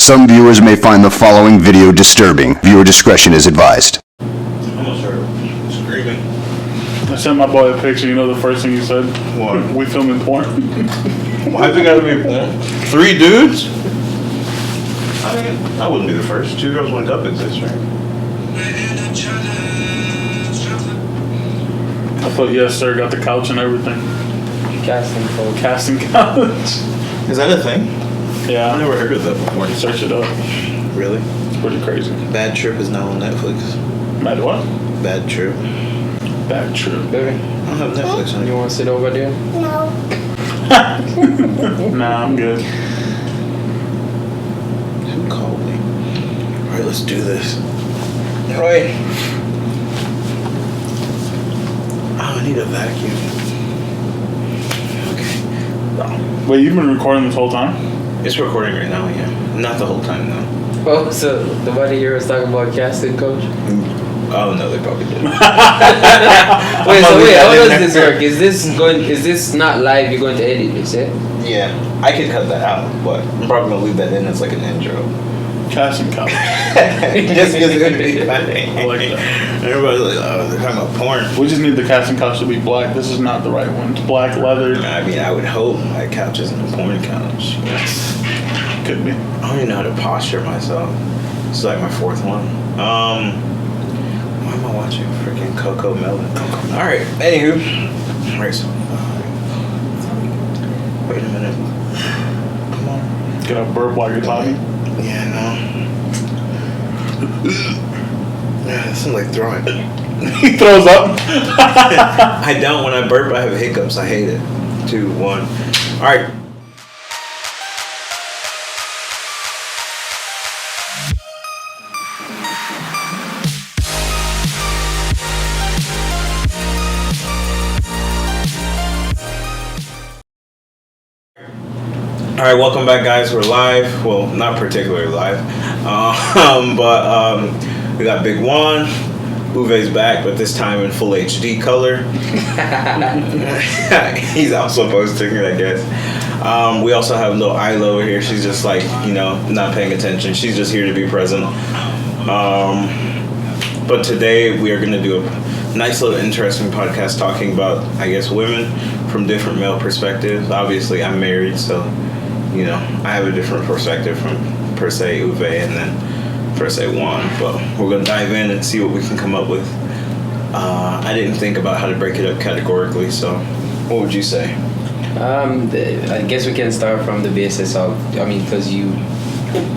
Some viewers may find the following video disturbing. Viewer discretion is advised. I'm gonna start screaming. I sent my boy a picture. You know the first thing he said? What? We filming porn. Why's it gotta be porn? 3 dudes? I mean, I wouldn't be the first. 2 girls, 1 cup exists, right? I thought yes, sir. Got the couch and everything. Casting couch. Is that a thing? Yeah. I've never heard of that before. Search it up. Really? It's pretty crazy. Bad Trip is now on Netflix. Mad what? Bad Trip. Bad trip. Baby, I don't have Netflix on you want to sit over there? No. Nah, I'm good. Who called me? Alright, let's do this. Alright. Oh, I need a vacuum. Okay. Wait, you've been recording this whole time? It's recording right now, yeah. Not the whole time, though. Oh, so the buddy here was talking about casting coach? Oh, no, they probably did. Wait, how does this work? Is this not live? You're going to edit this, eh? Yeah, I could cut that out, but I'm probably going to leave that in as like an intro. Casting couch. Just because it's going to be funny. I like that. Everybody's like, oh, they're talking about porn. We just need the casting couch to be black. This is not the right one. It's black leather. I mean, I would hope my couch isn't a porn couch. Could be. I don't even know how to posture myself. This is like my 4th one. Why am I watching freaking Coco Melon? Alright, anywho. Alright, so. Wait a minute. Come on. Get a burp while you're talking. Yeah, no. Yeah, that sounds like throwing. He throws up. I don't. When I burp, I have hiccups. I hate it. 2, 1. Alright. Alright, welcome back, guys. We're live. Well, not particularly live. But we got Big Juan. Uwe's back, but this time in full HD color. He's also posting it, I guess. We also have little Isla over here. She's just like, not paying attention. She's just here to be present. But today we are going to do a nice little interesting podcast talking about, I guess, women from different male perspectives. Obviously, I'm married, so, I have a different perspective from, per se, Uwe and then per se Juan. But we're going to dive in and see what we can come up with. I didn't think about how to break it up categorically, so what would you say? I guess we can start from the basis of, because you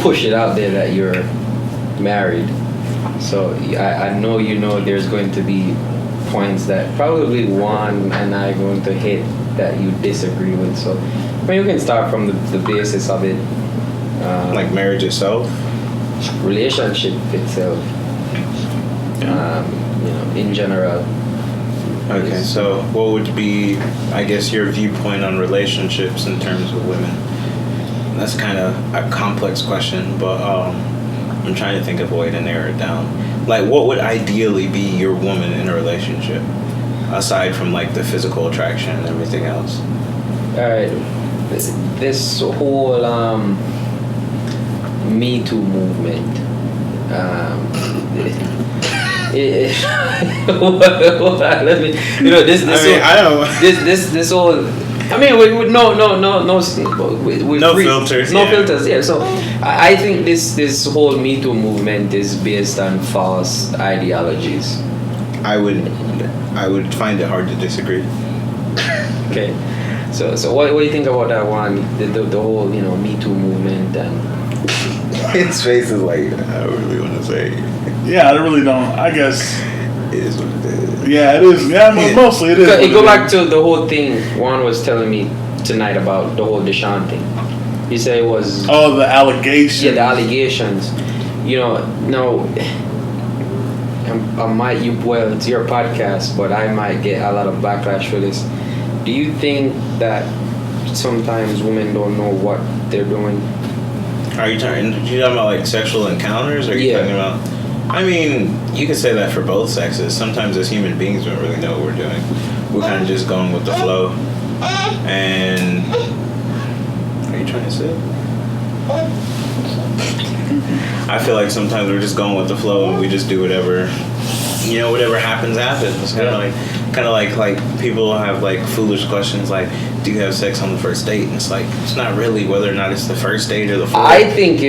push it out there that you're married. So I know there's going to be points that probably Juan and I are going to hit that you disagree with. So we can start from the basis of it. Like marriage itself? Relationship itself. In general. Okay, so what would be, I guess, your viewpoint on relationships in terms of women? That's kind of a complex question, but I'm trying to think of a way to narrow it down. Like, what would ideally be your woman in a relationship, aside from, like, the physical attraction and everything else? Alright, this whole Me Too movement, let me, this whole, with no filters. No filters, yeah. So I think this whole Me Too movement is based on false ideologies. I would find it hard to disagree. Okay, so what do you think about that one? The whole Me Too movement and. His face is like, I don't really want to say. Yeah, I really don't. I guess. It is what it is. Yeah, it is. Yeah, mostly it is. It go back to the whole thing Juan was telling me tonight about the whole Deshaun thing. He said it was... Oh, the allegations. Yeah, the allegations. No, well, it's your podcast, but I might get a lot of backlash for this. Do you think that sometimes women don't know what they're doing? Are you talking about like sexual encounters? Or are you talking about... I mean, you could say that for both sexes. Sometimes as human beings, we don't really know what we're doing. We're kind of just going with the flow. And... Are you trying to sit? I feel like sometimes we're just going with the flow and we just do whatever, whatever happens. It's kind of like people have like foolish questions like, do you have sex on the first date? And it's like, it's not really whether or not it's the first date or the fourth. I think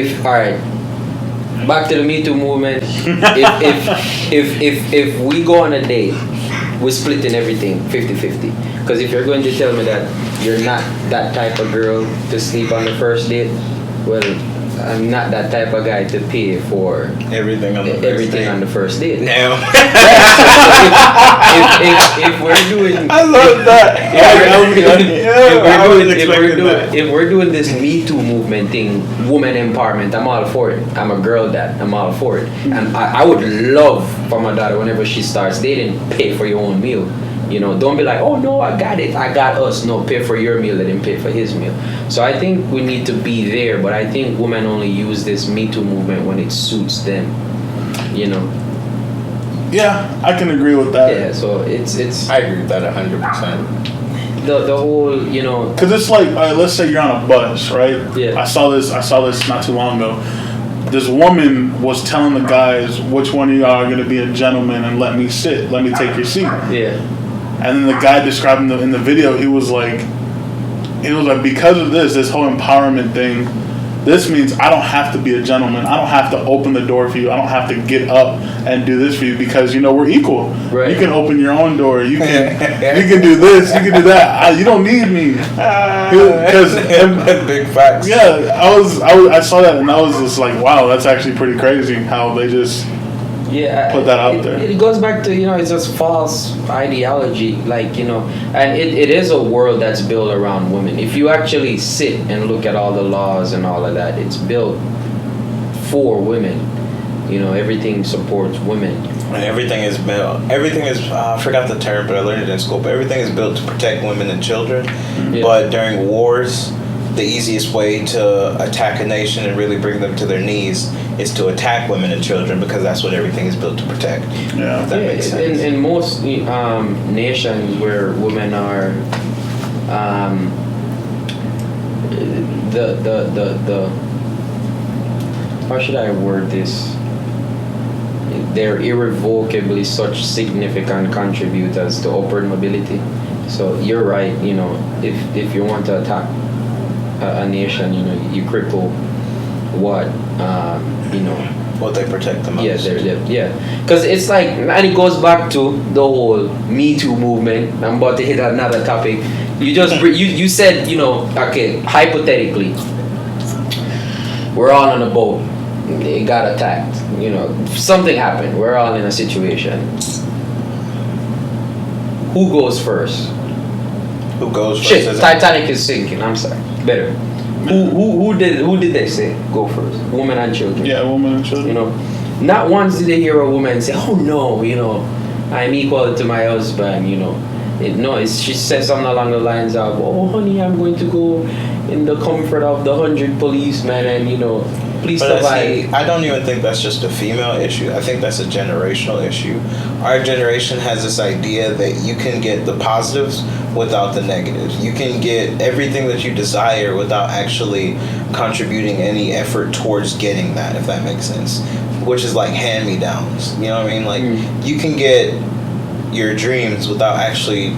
back to the Me Too movement. if we go on a date, we're splitting everything 50-50. Because if you're going to tell me that you're not that type of girl to sleep on the first date, well, I'm not that type of guy to pay for everything on the first date. Now, if we're doing, I love that. If we're doing this Me Too movement thing, woman empowerment, I'm all for it. I'm a girl dad. I'm all for it. And I would love for my daughter, whenever she starts dating, pay for your own meal. Don't be like, oh no, I got it, I got us. No, pay for your meal, let him pay for his meal. So I think we need to be there, but I think women only use this Me Too movement when it suits them. Yeah, I can agree with that. Yeah, so it's. I agree with that 100%. The whole, Because it's like, let's say you're on a bus, right? Yeah. I saw this not too long ago. This woman was telling the guys, which one of y'all are going to be a gentleman and let me take your seat. Yeah. And then the guy describing in the video, he was like, because of this whole empowerment thing, this means I don't have to be a gentleman. I don't have to open the door for you. I don't have to get up and do this for you because we're equal. Right. You can open your own door. You can do this. You can do that. You don't need me. Because big facts. Yeah, I saw that and I was just like, wow, that's actually pretty crazy how they just. Yeah, put that out there. It goes back to it's just false ideology, and it is a world that's built around women. If you actually sit and look at all the laws and all of that, it's built for women. Everything supports women. And everything is built. I forgot the term, but I learned it in school. But everything is built to protect women and children. Yeah. But during wars, the easiest way to attack a nation and really bring them to their knees is to attack women and children because that's what everything is built to protect. Yeah, if that makes sense. In most nations where women are the how should I word this? They're irrevocably such significant contributors to upward mobility. So you're right. If you want to attack a nation, you cripple what what they protect the most. Yeah, because it's like, and it goes back to the whole Me Too movement. I'm about to hit another topic. You said okay, hypothetically, we're all on a boat. It got attacked. Something happened. We're all in a situation. Who goes first? Who goes first? Shit, Titanic is sinking. I'm sorry. Better. Who did they say go first? Women and children. Yeah, women and children. Not once did they hear a woman say, "Oh no, I'm equal to my husband." She said something along the lines of, "Oh honey, I'm going to go in the comfort of the 100 policemen and please survive." I don't even think that's just a female issue. I think that's a generational issue. Our generation has this idea that you can get the positives without the negatives. You can get everything that you desire without actually contributing any effort towards getting that, if that makes sense. Which is like hand-me-downs. You know what I mean? Like, you can get your dreams without actually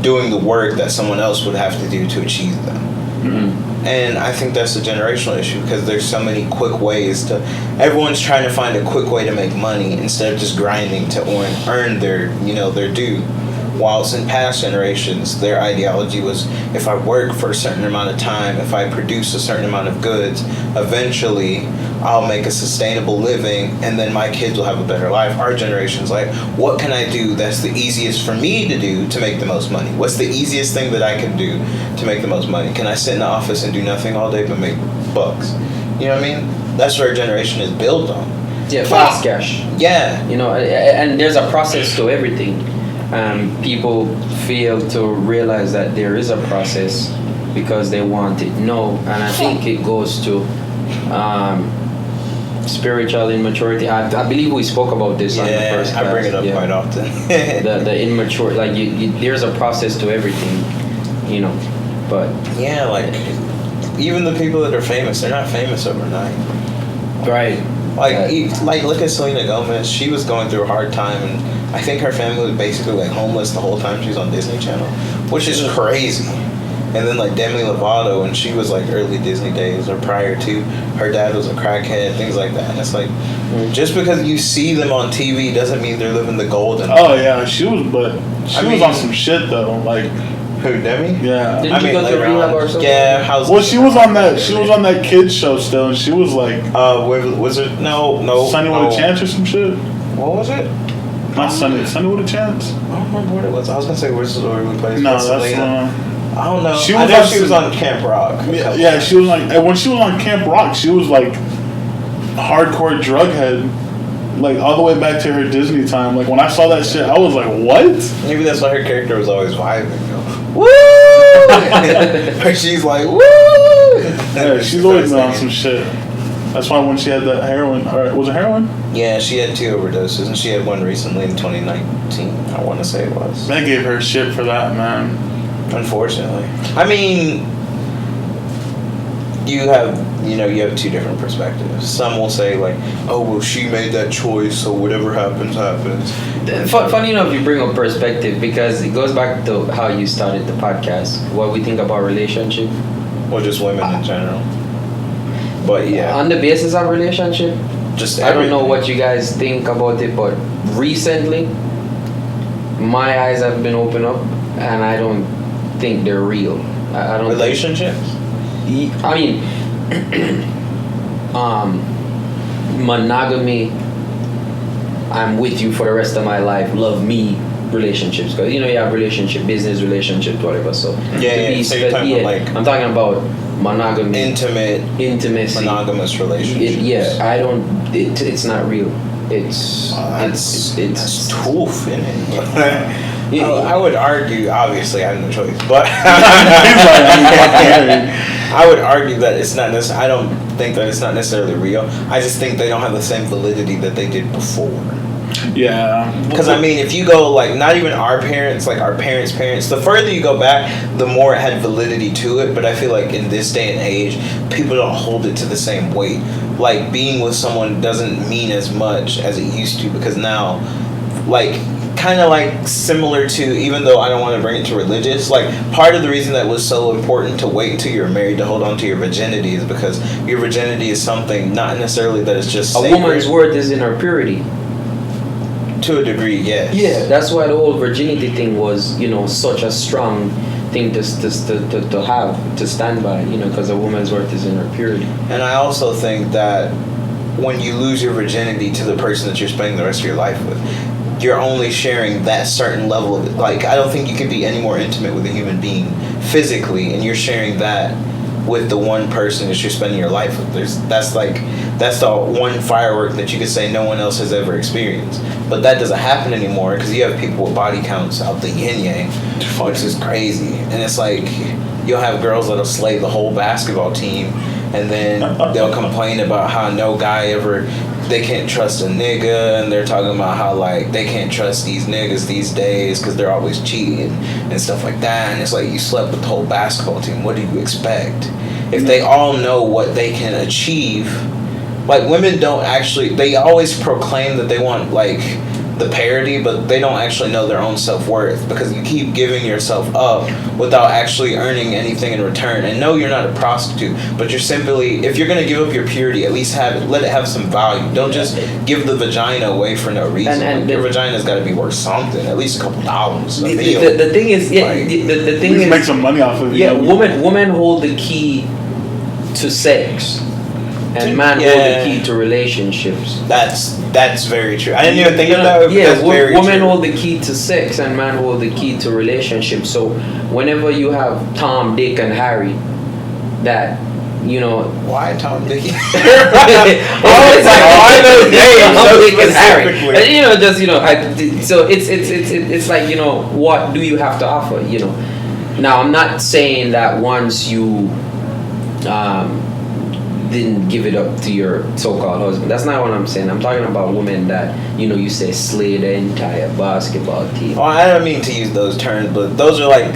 doing the work that someone else would have to do to achieve them. Mm-hmm. And I think that's a generational issue because there's so many quick ways everyone's trying to find a quick way to make money instead of just grinding to earn their due. Whilst in past generations, their ideology was, if I work for a certain amount of time, if I produce a certain amount of goods, eventually I'll make a sustainable living and then my kids will have a better life. Our generation's like, what can I do that's the easiest for me to do to make the most money? What's the easiest thing that I can do to make the most money? Can I sit in the office and do nothing all day but make bucks? You know what I mean? That's what our generation is built on. Yeah, fast cash. Yeah. And there's a process to everything. People fail to realize that there is a process because they want it. No, and I think it goes to spiritual immaturity. I believe we spoke about this on the first class. I bring it up quite often. the immature, like there's a process to everything, But yeah, like even the people that are famous, they're not famous overnight. Right. Like look at Selena Gomez. She was going through a hard time, and I think her family was basically like homeless the whole time she was on Disney Channel, which is crazy. And then like Demi Lovato, when she was like early Disney days or prior to, her dad was a crackhead, things like that. And it's like, just because you see them on TV doesn't mean they're living the golden. Oh yeah, she was on some shit though. Like who, Demi? yeah. Didn't you go to rehab or something? Yeah. Well, she was on that kids show still, and she was like, was it no Sunny with a Chance or some shit. What was it? Not Sunny with a Chance. I don't remember what it was. I was gonna say where's the story we played. No, Selena. that's. I don't know. She I was know on she was on Camp Rock. Yeah, she was like, and when she was on Camp Rock, she was like hardcore drug head, like all the way back to her Disney time. Like when I saw that shit, I was like, what? Maybe that's why her character was always vibing. Woo! She's like, woo! Yeah, she's always been on some shit. That's why when she had that heroin, or was it heroin? Yeah, she had 2 overdoses, and she had one recently in 2019. I want to say it was. They gave her shit for that, man. Unfortunately, I mean, you have 2 different perspectives. Some will say like, oh well, she made that choice, so whatever happens happens. Funny enough, you bring up perspective because it goes back to how you started the podcast. What we think about relationship, Or just women in general. But yeah, on the basis of relationship. just I don't know everything. what you guys think about it, but recently, my eyes have been opened up, and I don't think they're real. I don't. Relationships. I mean, monogamy. I'm with you for the rest of my life. Love me. Relationships, because you have relationship, business relationships, whatever. So Yeah. So you're talking about like I'm talking about monogamy, intimacy, monogamous relationships. I don't. It's not real. It's It's tough, isn't it? I would argue, obviously I have no choice, but I would argue that it's not necessarily, I don't think that it's not necessarily real. I just think they don't have the same validity that they did before. Yeah. Because I mean, if you go like not even our parents, like our parents' parents, the further you go back, the more it had validity to it. But I feel like in this day and age, people don't hold it to the same weight. Like being with someone doesn't mean as much as it used to, because now, like, kind of like similar to, even though I don't want to bring it to religious, like part of the reason that was so important to wait until you're married to hold on to your virginity is because your virginity is something not necessarily that is just a sacred. woman's worth is in her purity. To a degree, yes. Yeah, that's why the whole virginity thing was, such a strong thing to have, to stand by, because a woman's worth is in her purity. And I also think that when you lose your virginity to the person that you're spending the rest of your life with, you're only sharing that certain level of it. Like, I don't think you could be any more intimate with a human being physically, and you're sharing that with the one person that you're spending your life with. That's the one firework that you could say no one else has ever experienced. But that doesn't happen anymore because you have people with body counts out the yin yang, which is crazy. And it's like you'll have girls that'll slay the whole basketball team, and then they'll complain about how no guy ever. They can't trust a nigga, and they're talking about how like they can't trust these niggas these days because they're always cheating and stuff like that. And it's like you slept with the whole basketball team. What do you expect? If they all know what they can achieve, like women don't actually. They always proclaim that they want like the parity, but they don't actually know their own self-worth because you keep giving yourself up without actually earning anything in return. And no, you're not a prostitute, but you're simply, if you're going to give up your purity, at least let it have some value. Don't just give the vagina away for no reason. And your vagina's got to be worth something, at least a couple dollars. The thing is, the thing is, make some money off of it. Yeah, women hold the key to sex, and man hold the key to relationships. That's very true. I didn't even think of that. Yeah, women hold the key to sex, and man hold the key to relationships. So whenever you have Tom, Dick, and Harry, that why Tom, Dick? It's like why those names? Tom, Dick, and Harry. So it's like what do you have to offer? Now I'm not saying that once you didn't give it up to your so-called husband. That's not what I'm saying. I'm talking about women that you say slay the entire basketball team. Well, I don't mean to use those terms, but those are like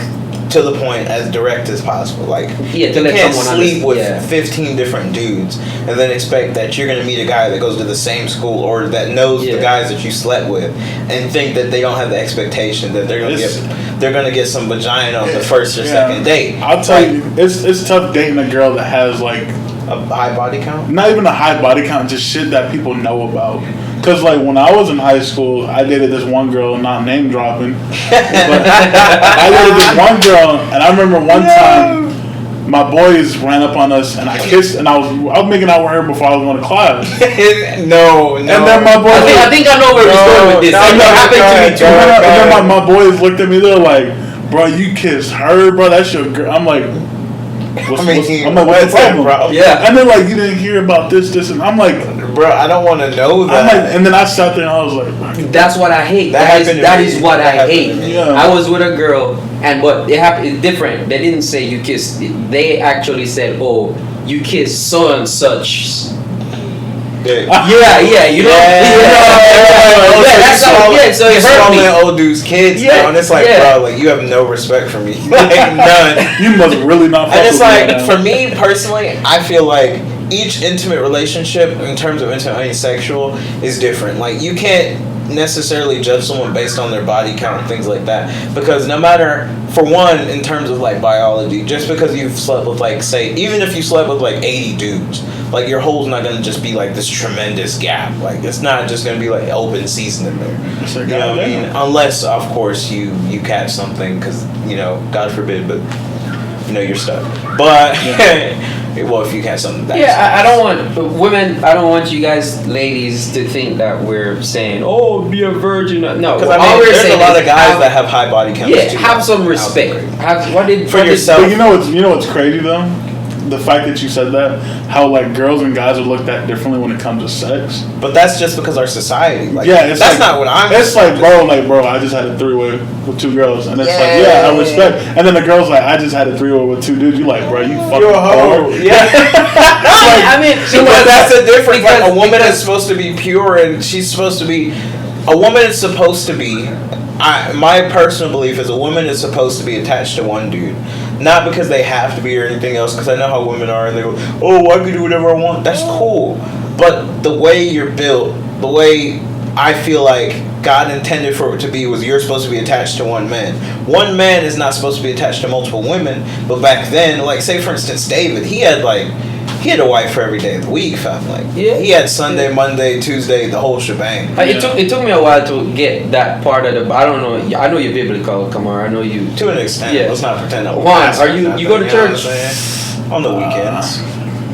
to the point, as direct as possible. Like, Yeah, to you let can't someone sleep with yeah. 15 different dudes and then expect that you're going to meet a guy that goes to the same school or that knows Yeah. the guys that you slept with and think that they don't have the expectation that they're going to get some vagina on the first or second date. I'll tell you, it's tough dating a girl that has like a high body count. not even a high body count, just shit that people know about. Cause like when I was in high school, I dated this one girl, not name dropping, but I dated this one girl, and I remember one time my boys ran up on us, and I kissed, and I was making out with her before I was going to class. No. And then my boys, I think I know where we're going with this. No, Like, no, it happened to me too. and then my boys looked at me, they're like, "Bro, you kissed her, bro? That's your girl." I'm like, what's the problem? Yeah. And they're like, "You didn't hear about this, and I'm like, bro, I don't want to know I'm that. like, and then I sat there and I was like, That's what I hate. That happened to That me. is what That I happened hate. to me. Yeah. I was with a girl, but it happened. It's different. They didn't say you kissed. They actually said, "Oh, you kissed so and such." Yeah, you know. That's how. Yeah, so it hurt me. Old dude's kids, Yeah, bro, and it's like, yeah. bro, like you have no respect for me, like none. you must really not. Fuck And it's with me like, right now. for me personally, I feel like each intimate relationship, in terms of intimate and sexual, is different. Like, you can't necessarily judge someone based on their body count and things like that. Because no matter, for one, in terms of, like, biology, just because you've slept with, like, say, even if you slept with, like, 80 dudes, like, your hole's not going to just be, like, this tremendous gap. Like, it's not just going to be, like, open season in there. It's like, You know what I goddamn. mean? Unless, of course, you catch something, because, you know, God forbid, but, you know, you're stuck. But, well, if you catch something, that's... Yeah, I don't want women. I don't want you guys, ladies, to think that we're saying, "Oh, be a virgin." No, Because all I mean, we're there's a saying lot is of guys that have high body counts. Yeah, too. have some respect. For yourself. But you know what's crazy though? The fact that you said that, how like girls and guys are looked at differently when it comes to sex. But that's just because our society. Like, Yeah, it's that's like, not what I'm. It's like, bro, I just had a three-way with two girls, and it's like, Yeah. I respect. And then the girl's like, I just had a three-way with two dudes. You like, bro, you fucking You're a hoe. whore. Yeah. I mean, But that's the difference. Like, a woman because- is supposed to be pure, and she's supposed to be. A woman is supposed to be. My personal belief is a woman is supposed to be attached to one dude. Not because they have to be or anything else, because I know how women are, and they go, "Oh, I can do whatever I want." That's cool. But the way you're built, the way I feel like God intended for it to be was you're supposed to be attached to one man. One man is not supposed to be attached to multiple women, but back then, like, say for instance, David, he had a wife for every day of the week, fam. Like, Yeah. he had Sunday, Monday, Tuesday, the whole shebang. It took me a while to get that part of the. I don't know. I know you're biblical, Kamar. I know you. To an extent. Yeah. Let's not pretend that we're Juan, pastors, are you nothing, go to know church? what I'm saying? On the weekends.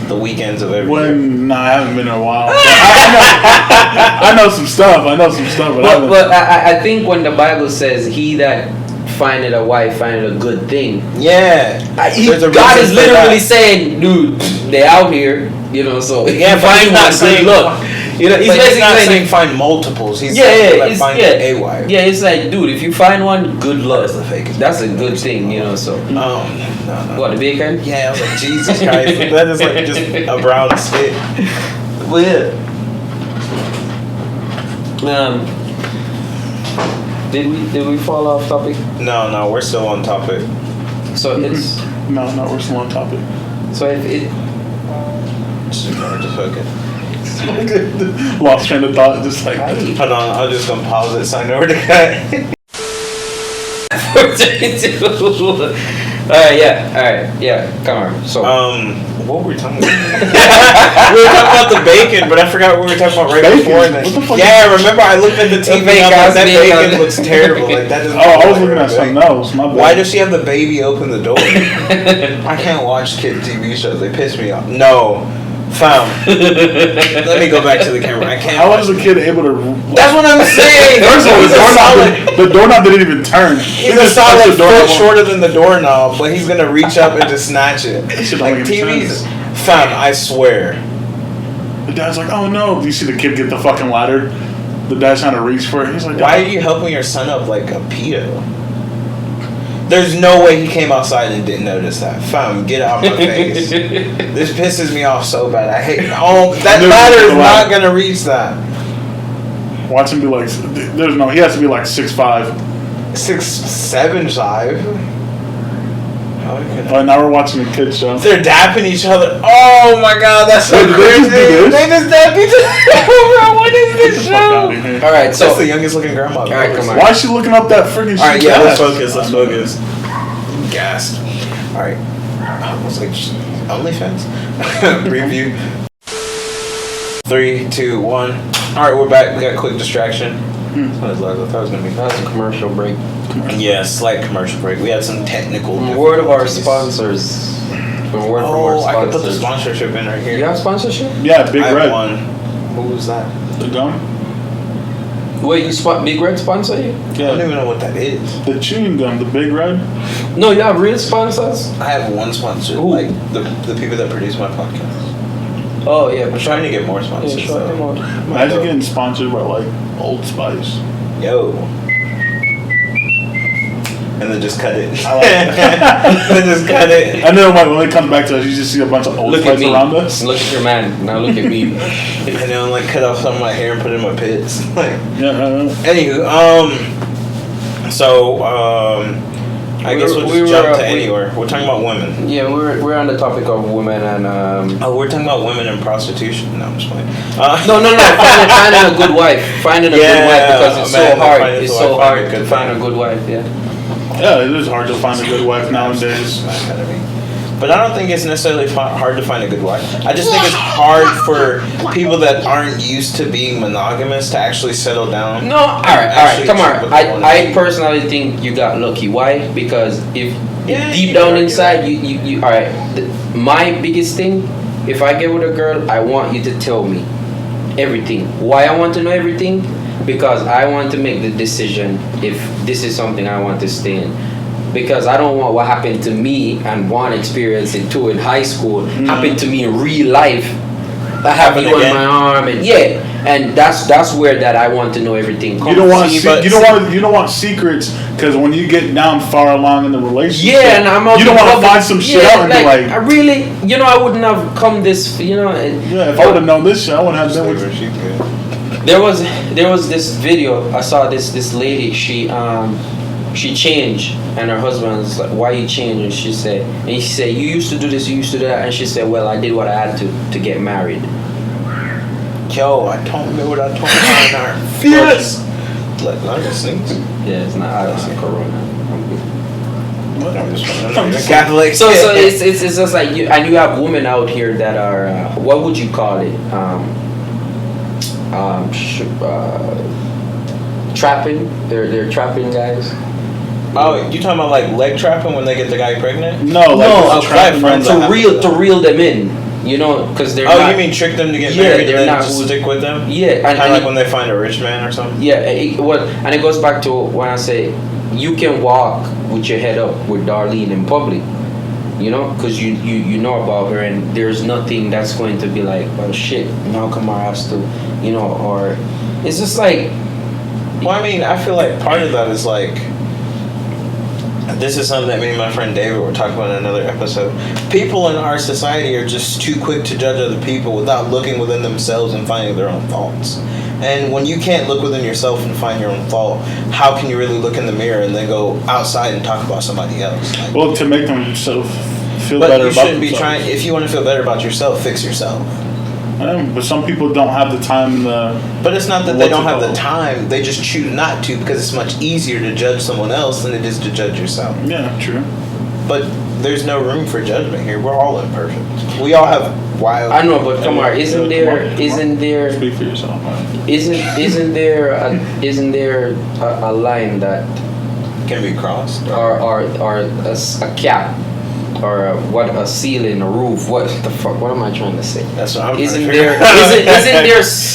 The weekends of every year. Nah, I haven't been in a while. But I know some stuff. But I haven't. But I think when the Bible says, "He that findeth a wife findeth a good thing," Yeah. There's a God reason is for literally that. saying, "Dude, they out here." You know, so if Yeah, you but find he's not one, good saying- luck. You know, he's But he's basically not saying, saying find multiples. He's yeah, saying it's find yeah, a wife. yeah. It's like, dude, if you find one, good luck. That's the fakest. That's a good thing, you know. So, No. what the bacon? Yeah, I was like, Jesus Christ. That is like just a brown spit. Well, yeah. Did we fall off topic? No, we're still on topic. So it's No, we're still on topic. so if it. Just ignore it, just hook it. Lost train of thought, just like. Hold on, I'm just gonna pause it so I know where to cut. Alright, yeah, come on. So What were we talking about? We were talking about the bacon, but I forgot what we were talking about right Bacon? before What the that. fuck Yeah, remember I looked at the TV and I was like, that bacon. bacon looks terrible. Like, that doesn't Oh, I was look looking like at something bacon. else. My bad. Why does she have the baby open the door? I can't watch kid TV shows. They piss me off. No. Fam. Let me go back to the camera. I can't. How watch was a kid able to? That's what I'm saying. First of all, He's a solid- the doorknob didn't even turn. He's He a just touched solid the doorknob. foot shorter than the doorknob, but he's gonna reach up and just snatch it. Shit don't Like make any TVs, sense. fam. I swear. The dad's like, oh no! You see the kid get the fucking ladder. The dad's trying to reach for it. He's like, Why are you helping your son up like a pedo? There's no way he came outside and didn't notice that. Fam, get out my face. This pisses me off so bad. I hate. Oh, that Never ladder is mind. not gonna reach that. Watch him be like, there's no. He has to be like 6'5". 6'7" 5". Oh, now we're watching a kids show. They're dapping each other. Oh my god, that's so Wait, did they just crazy. do this? They just dap each other. Bro, what is Get this the fuck out show? of here. All right, so That's the youngest looking grandma. all right, come on. Why is she looking up that freaking shit? Alright, yeah, let's fast? focus. Let's focus. Gassed. Alright. I was like, OnlyFans? Review. 3, 2, 1. Alright, we're back. We got a quick distraction. What is that? I thought it was going to be That was a commercial break. Yeah, slight commercial break. We had some technical Word of our difficulties. sponsors. A word from our Oh, I could put the sponsors. sponsorship in right here. You have sponsorship? Yeah, Big I have Red. one. Who was that? The gum? Wait, Big Red sponsor you? I don't Yeah. even know what that is. The chewing gum, the Big Red. No, you have real sponsors? I have one sponsor, Who? like the people that produce my podcast. Oh, yeah. I'm trying to get more Yeah, sponsors. shout them though. out. Imagine getting sponsored by like Old Spice. Yo. And then just cut it. I like then just cut it. And then when it comes back to us, you just see a bunch of Old Look at Spice me. around us. Look at your man. Now look at me. And then like cut off some of my hair and put it in my pits. Like, Yeah. anywho, I guess we'll just jump to anywhere. We're talking about women. Yeah, we're on the topic of women and Oh, we're talking about women and prostitution. No, I'm just playing. no, finding a good wife. Finding a good wife because it's man, so hard. finding It's a so wife, hard finding a to good find a thing. good wife. Yeah. Yeah, it is hard to find a good wife nowadays. But I don't think it's necessarily hard to find a good wife. I just think it's hard for people that aren't used to being monogamous to actually settle down. No, all right, come achieve on. what they wanna I achieve. personally think you got lucky. Why? Because if Yeah, deep you down can argue inside, that. you all right. My biggest thing, if I get with a girl, I want you to tell me everything. Why I want to know everything? Because I want to make the decision if this is something I want to stay in. Because I don't want what happened to me and one experience in two in high school happen to me in real life. I have Happen you on again? my arm and yeah, and that's where that I want to know everything. You don't want See, to. but- You don't want secrets because when you get down far along in the relationship, Yeah, and I'm out you don't in want to public. find some shit out and be like, I really, I wouldn't have come this, yeah, if I would have known this shit, I wouldn't have done with you. There was this video I saw. This lady, she changed, and her husband was like, "Why you change?" And she said, "You used to do this, you used to do that," and she said, "Well, I did what I had to get married." Yo, I don't remember what I told you in our Yes. Like, I just think. Yeah, it's not. I don't see Corona. I'm just Catholic. So it's just like you, and you have women out here that are what would you call it? Trapping. They're trapping guys. Oh, you talking about like leg trapping when they get the guy pregnant? No, like No, it's a okay, trap friends from that the- To reel them in, because they're Oh, not. you mean trick them to get Yeah, married they're and then not just who- stick with them? Yeah, and, Kind of and like it- when they find a rich man or something? yeah, and it goes back to when I say you can walk with your head up with Darlene in public, because you know about her and there's nothing that's going to be like, well, shit, now Kamar has to, or it's just like. Well, I mean, I feel like part of that is like, this is something that me and my friend David were talking about in another episode. People in our society are just too quick to judge other people without looking within themselves and finding their own faults. And when you can't look within yourself and find your own fault, how can you really look in the mirror and then go outside and talk about somebody else? Like, Well, to make themselves feel but better you about shouldn't be themselves. trying. If you want to feel better about yourself, fix yourself. But some people don't have the time and the. But it's not that they What's don't it have the called? time. They just choose not to because it's much easier to judge someone else than it is to judge yourself. Yeah, true. But there's no room for judgment here. We're all imperfect. We all have wild. I know, but Kamar, isn't there Speak for yourself, man. isn't there a line that Can be crossed. or a cap or a ceiling, a roof? What the fuck? What am I trying to say? That's what I'm Isn't trying to there figure out.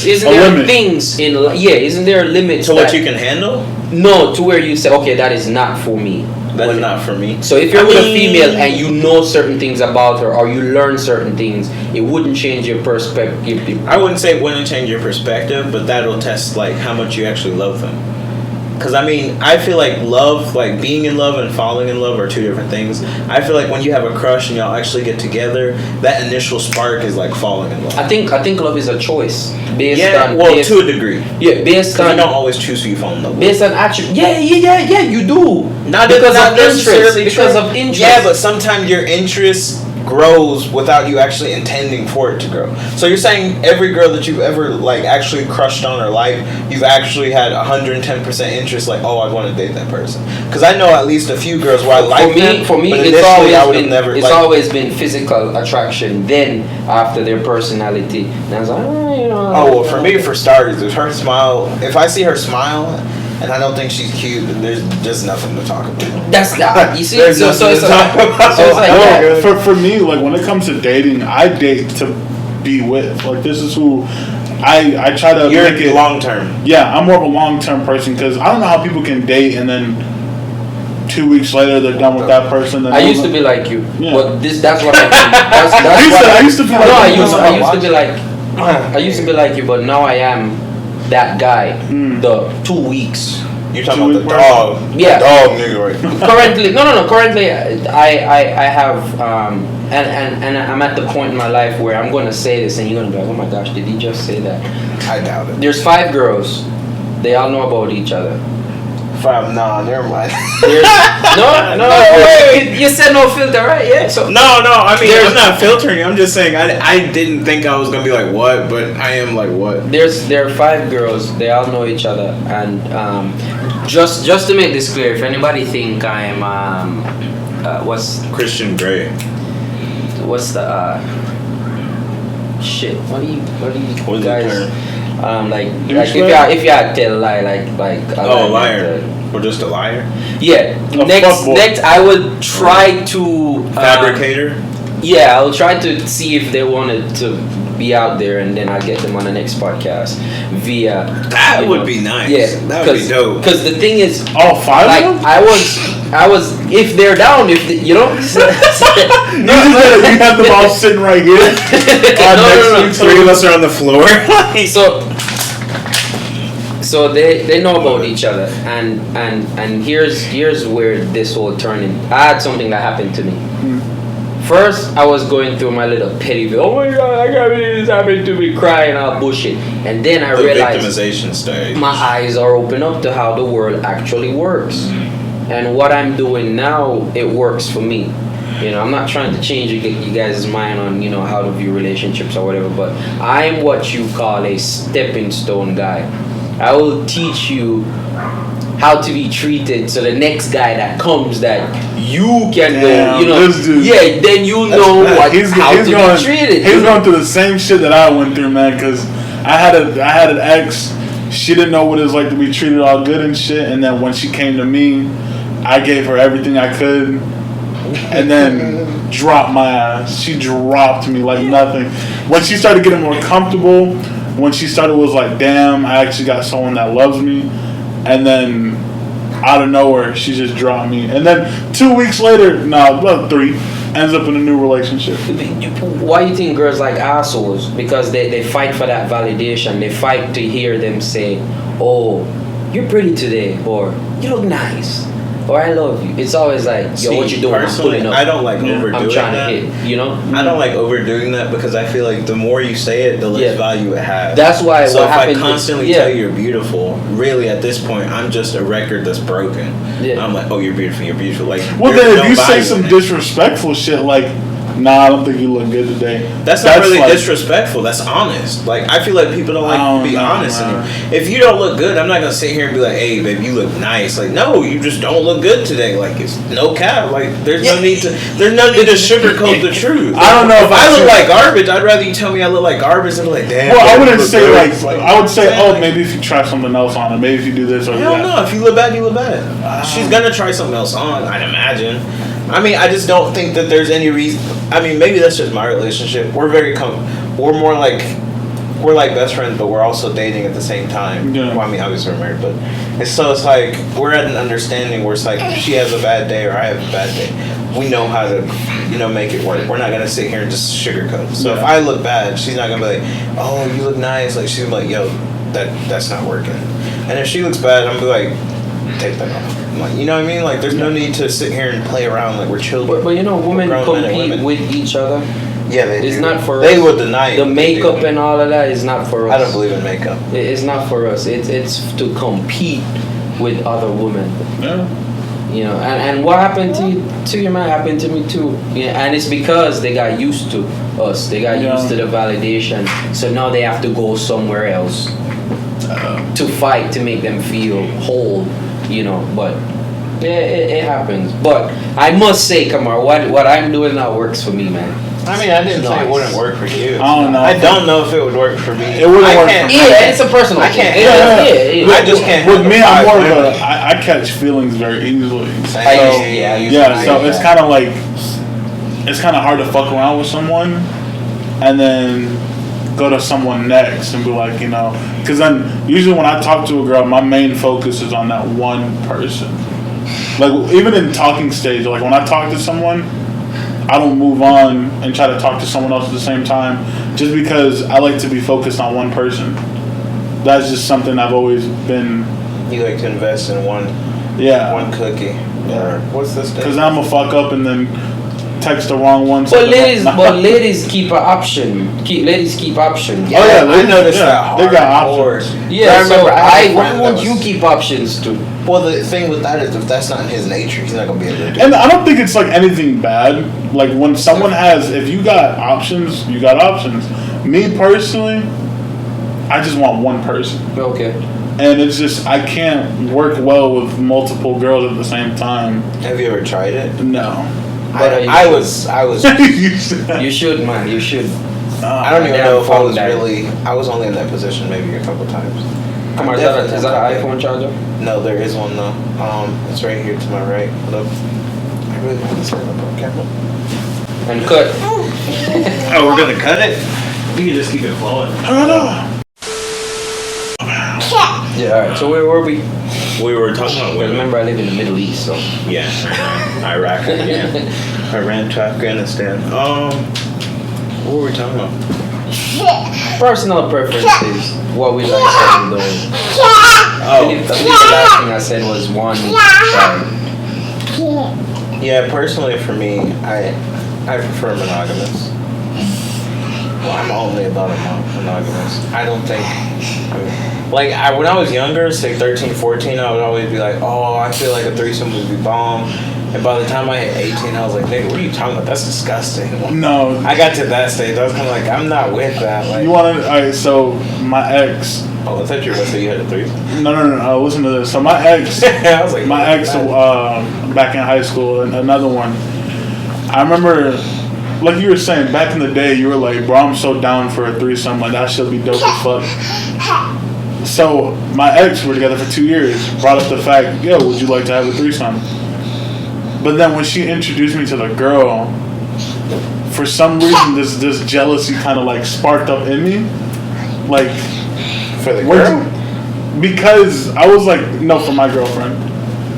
isn't A there limit. things in isn't there limits To what that- you can handle? No, to where you say, okay, that is not for me. That is not for me. So if you're I with a mean- female and you know certain things about her or you learn certain things, it wouldn't change your perspective. I wouldn't say it wouldn't change your perspective, but that'll test like how much you actually love them. Because I mean, I feel like love, like being in love and falling in love are two different things. I feel like when you have a crush and y'all actually get together, that initial spark is like falling in love. I think love is a choice based Yeah, on well, based, to a degree. yeah, based Because on you don't always choose who you fall in love with. based on attribute. Yeah, you do. Not because not of interest. necessarily Because true. of interest. Yeah, but sometimes your interest grows without you actually intending for it to grow. So you're saying every girl that you've ever like actually crushed on or liked, you've actually had 110% interest, like, oh, I want to date that person. Because I know at least a few girls where I like them. For me, but it's initially I would always have never. been, it's always been physical attraction. Then after their personality, and I was like, you know. Oh well, for me, for starters, if her smile, if I see her smile, and I don't think she's cute, then there's just nothing to talk about. That's that. You see, There's so nothing it's to talk about. so it's like Well, yeah. for me, like when it comes to dating, I date to be with. Like this is who I try to You're make it long term. Yeah, I'm more of a long term person because I don't know how people can date and then 2 weeks later they're done with that person. Then I used to be like you, Yeah. but that's what I mean. That's I used to feel like no, I you. used to be like I used to be like you, but now I am that guy. The 2 weeks. You're talking about the 2 week dog. Yeah. Dog nigga right now. Currently, no. Currently, I have and I'm at the point in my life where I'm going to say this, and you're going to be like, oh my gosh, did he just say that? I doubt it. There's 5 girls. They all know about each other. 5, nah, never mind. There's, no. You said no filter, right? Yeah. So No, I mean, There's- I'm not filtering you. I'm just saying, I didn't think I was going to be like, what? But I am like, what? there are 5 girls. They all know each other, and just to make this clear, if anybody think I'm what's Christian Grey. the shit? What do you What's the guys? term? Like Douchebag? if you had tell a lie like Oh, liar. Or just a liar? yeah. A Next fuckboy. I would try to Fabricator? yeah, I'll try to see if they wanted to be out there, and then I'll get them on the next podcast via. That you would know, be nice. Yeah, That would be dope. Because the thing is, All 5 like of them? I was if they're down, if they, you know. You have them all sitting right here. No. Three of us are on the floor. So they know about each other, and here's where this whole turning. I had something that happened to me. First, I was going through my little petty. Oh my god, I can't believe this happened to me, crying all bullshit. And then I The realized victimization stage. my eyes are open up to how the world actually works, and what I'm doing now, it works for me. You know, I'm not trying to change you guys' mind on, you know, how to view relationships or whatever, but I'm what you call a stepping stone guy. I will teach you how to be treated, so the next guy that comes that you can go, Damn, you know, this dude. yeah, then you know how to be treated. He's going through the same shit that I went through, man. Because I had an ex. She didn't know what it was like to be treated all good and shit. And then when she came to me, I gave her everything I could, and then dropped my ass. She dropped me like nothing. When she started getting more comfortable, when she started was like, damn, I actually got someone that loves me, and then out of nowhere, she just dropped me. And then 2 weeks later, about 3, ends up in a new relationship. Why you think girls like assholes? Because they fight for that validation. They fight to hear them say, "Oh, you're pretty today," or "You look nice," or "I love you." It's always like, "Yo, See, what you doing?" I'm personally, pulling up. I don't like overdoing I'm trying that. to hit. You know. I don't like overdoing that because I feel like the more you say it, the less Yeah. value it has. That's why So what if happened I constantly is, tell you you're beautiful, really at this point I'm just a record that's broken. Yeah. I'm like, oh, you're beautiful, you're beautiful. Like, Well, there's then if no you say value some in it. disrespectful shit like, "Nah, I don't think you look good today," That's not really like, disrespectful. That's honest. Like, I feel like people don't like I to be don't know, honest man. anymore. If you don't look good, I'm not gonna sit here and be like, "Hey, babe, you look nice." Like, no, you just don't look good today. Like, it's no cap. Like, there's no need to sugarcoat the truth. I don't know if if I I look should- like garbage. I'd rather you tell me I look like garbage than like, damn. Well, I babe, you wouldn't look say good. I would say, Like, "Oh, maybe if you try something else on, or maybe if you do this or hell that." no. If you look bad, you look bad. She's gonna try something else on, I'd imagine. I mean, I just don't think that there's any reason. I mean, maybe that's just my relationship. We're we're more like, we're like best friends, but we're also dating at the same time. Yeah. Well, I mean, obviously we're married, but it's like we're at an understanding where it's like if she has a bad day or I have a bad day, we know how to, make it work. We're not gonna sit here and just sugarcoat. So if I look bad, she's not gonna be like, "Oh, you look nice." Like she's gonna be like, "Yo, that's not working." And if she looks bad, I'm gonna be like, take that off. Like, you know what I mean? Like, there's no need to sit here and play around like we're children. But you know, women Grown men and compete women. with each other. Yeah, they It's do. not for They us. will deny it. The but they makeup do. and all of that is not for us. I don't believe in makeup. It's not for us. It's to compete with other women. Yeah. You know, and what happened to you, man, happened to me too. Yeah, and it's because they got used to us. They got Yeah. used to the validation. So now they have to go somewhere else to fight to make them feel whole. You know, but yeah, it happens. But I must say, Kamar, what I'm doing now works for me, man. I mean, I didn't say Nice. it wouldn't work for you. I don't know. I don't know if it would work for me. It wouldn't I work can't- for Yeah, it's a personal. I can't- thing. Yeah. I just can't. With me, I'm more of women. I catch feelings very easily. Same. I So, used to- yeah, I used yeah, to so do it's that. kind of like it's kind of hard to fuck around with someone and then go to someone next and be like, you know, because then usually when I talk to a girl, my main focus is on that one person. Like even in talking stage, like when I talk to someone, I don't move on and try to talk to someone else at the same time, just because I like to be focused on one person. That's just something I've always been. You like to invest in one Yeah. cookie. Or what's this? Because I'm a fuck up and then text the wrong one. But ladies keep an option. Ladies keep options. Oh, yeah, I noticed that. they got hardcore. options. Yeah, I so remember I had a why friend that won't was- you keep options too? Well, the thing with that is if that's not in his nature, he's not gonna be able to do And it. I don't think it's like anything bad. Like when someone has, if you got options, you got options. Me personally, I just want one person. Okay. And it's just, I can't work well with multiple girls at the same time. Have you ever tried it? No. But I was. You should- You should, man. You should. I don't even Damn know if I phone was died. really. I was only in that position maybe a couple times. Come on, I'm is that an definitely- iPhone charger? No, there is one though. It's right here to my right. Hold up. I really want to set it up on camera. And cut. Oh, we're gonna cut it. You can just keep it flowing. Yeah. All right. So where were we? We were talking about women. Remember, I live in the Middle East, so. Yeah, Iraq again. Iran to Afghanistan. What were we talking about? Personal preferences. What we like and don't. I believe the last thing I said was one child. Yeah, personally for me, I prefer monogamous. Well, I'm only about monogamous. I don't think, when I was younger, say 13, 14, I would always be like, oh, I feel like a threesome would be bomb. And by the time I hit 18, I was like, nigga, what are you talking about? That's disgusting. No. I got to that stage, I was kind of like, I'm not with that. Like, You want to, alright, so my ex, oh, I thought you were going to say you had a threesome. no, listen to this. So my ex, I was like, my ex, back in high school, and another one. I remember, like you were saying, back in the day, you were like, bro, I'm so down for a threesome. Like, that should be dope as fuck. So, my ex, we're together for 2 years, brought up the fact, yo, would you like to have a threesome? But then when she introduced me to the girl, for some reason, this jealousy kind of like sparked up in me. Like, for the Where'd girl? because I was like, no, for my girlfriend.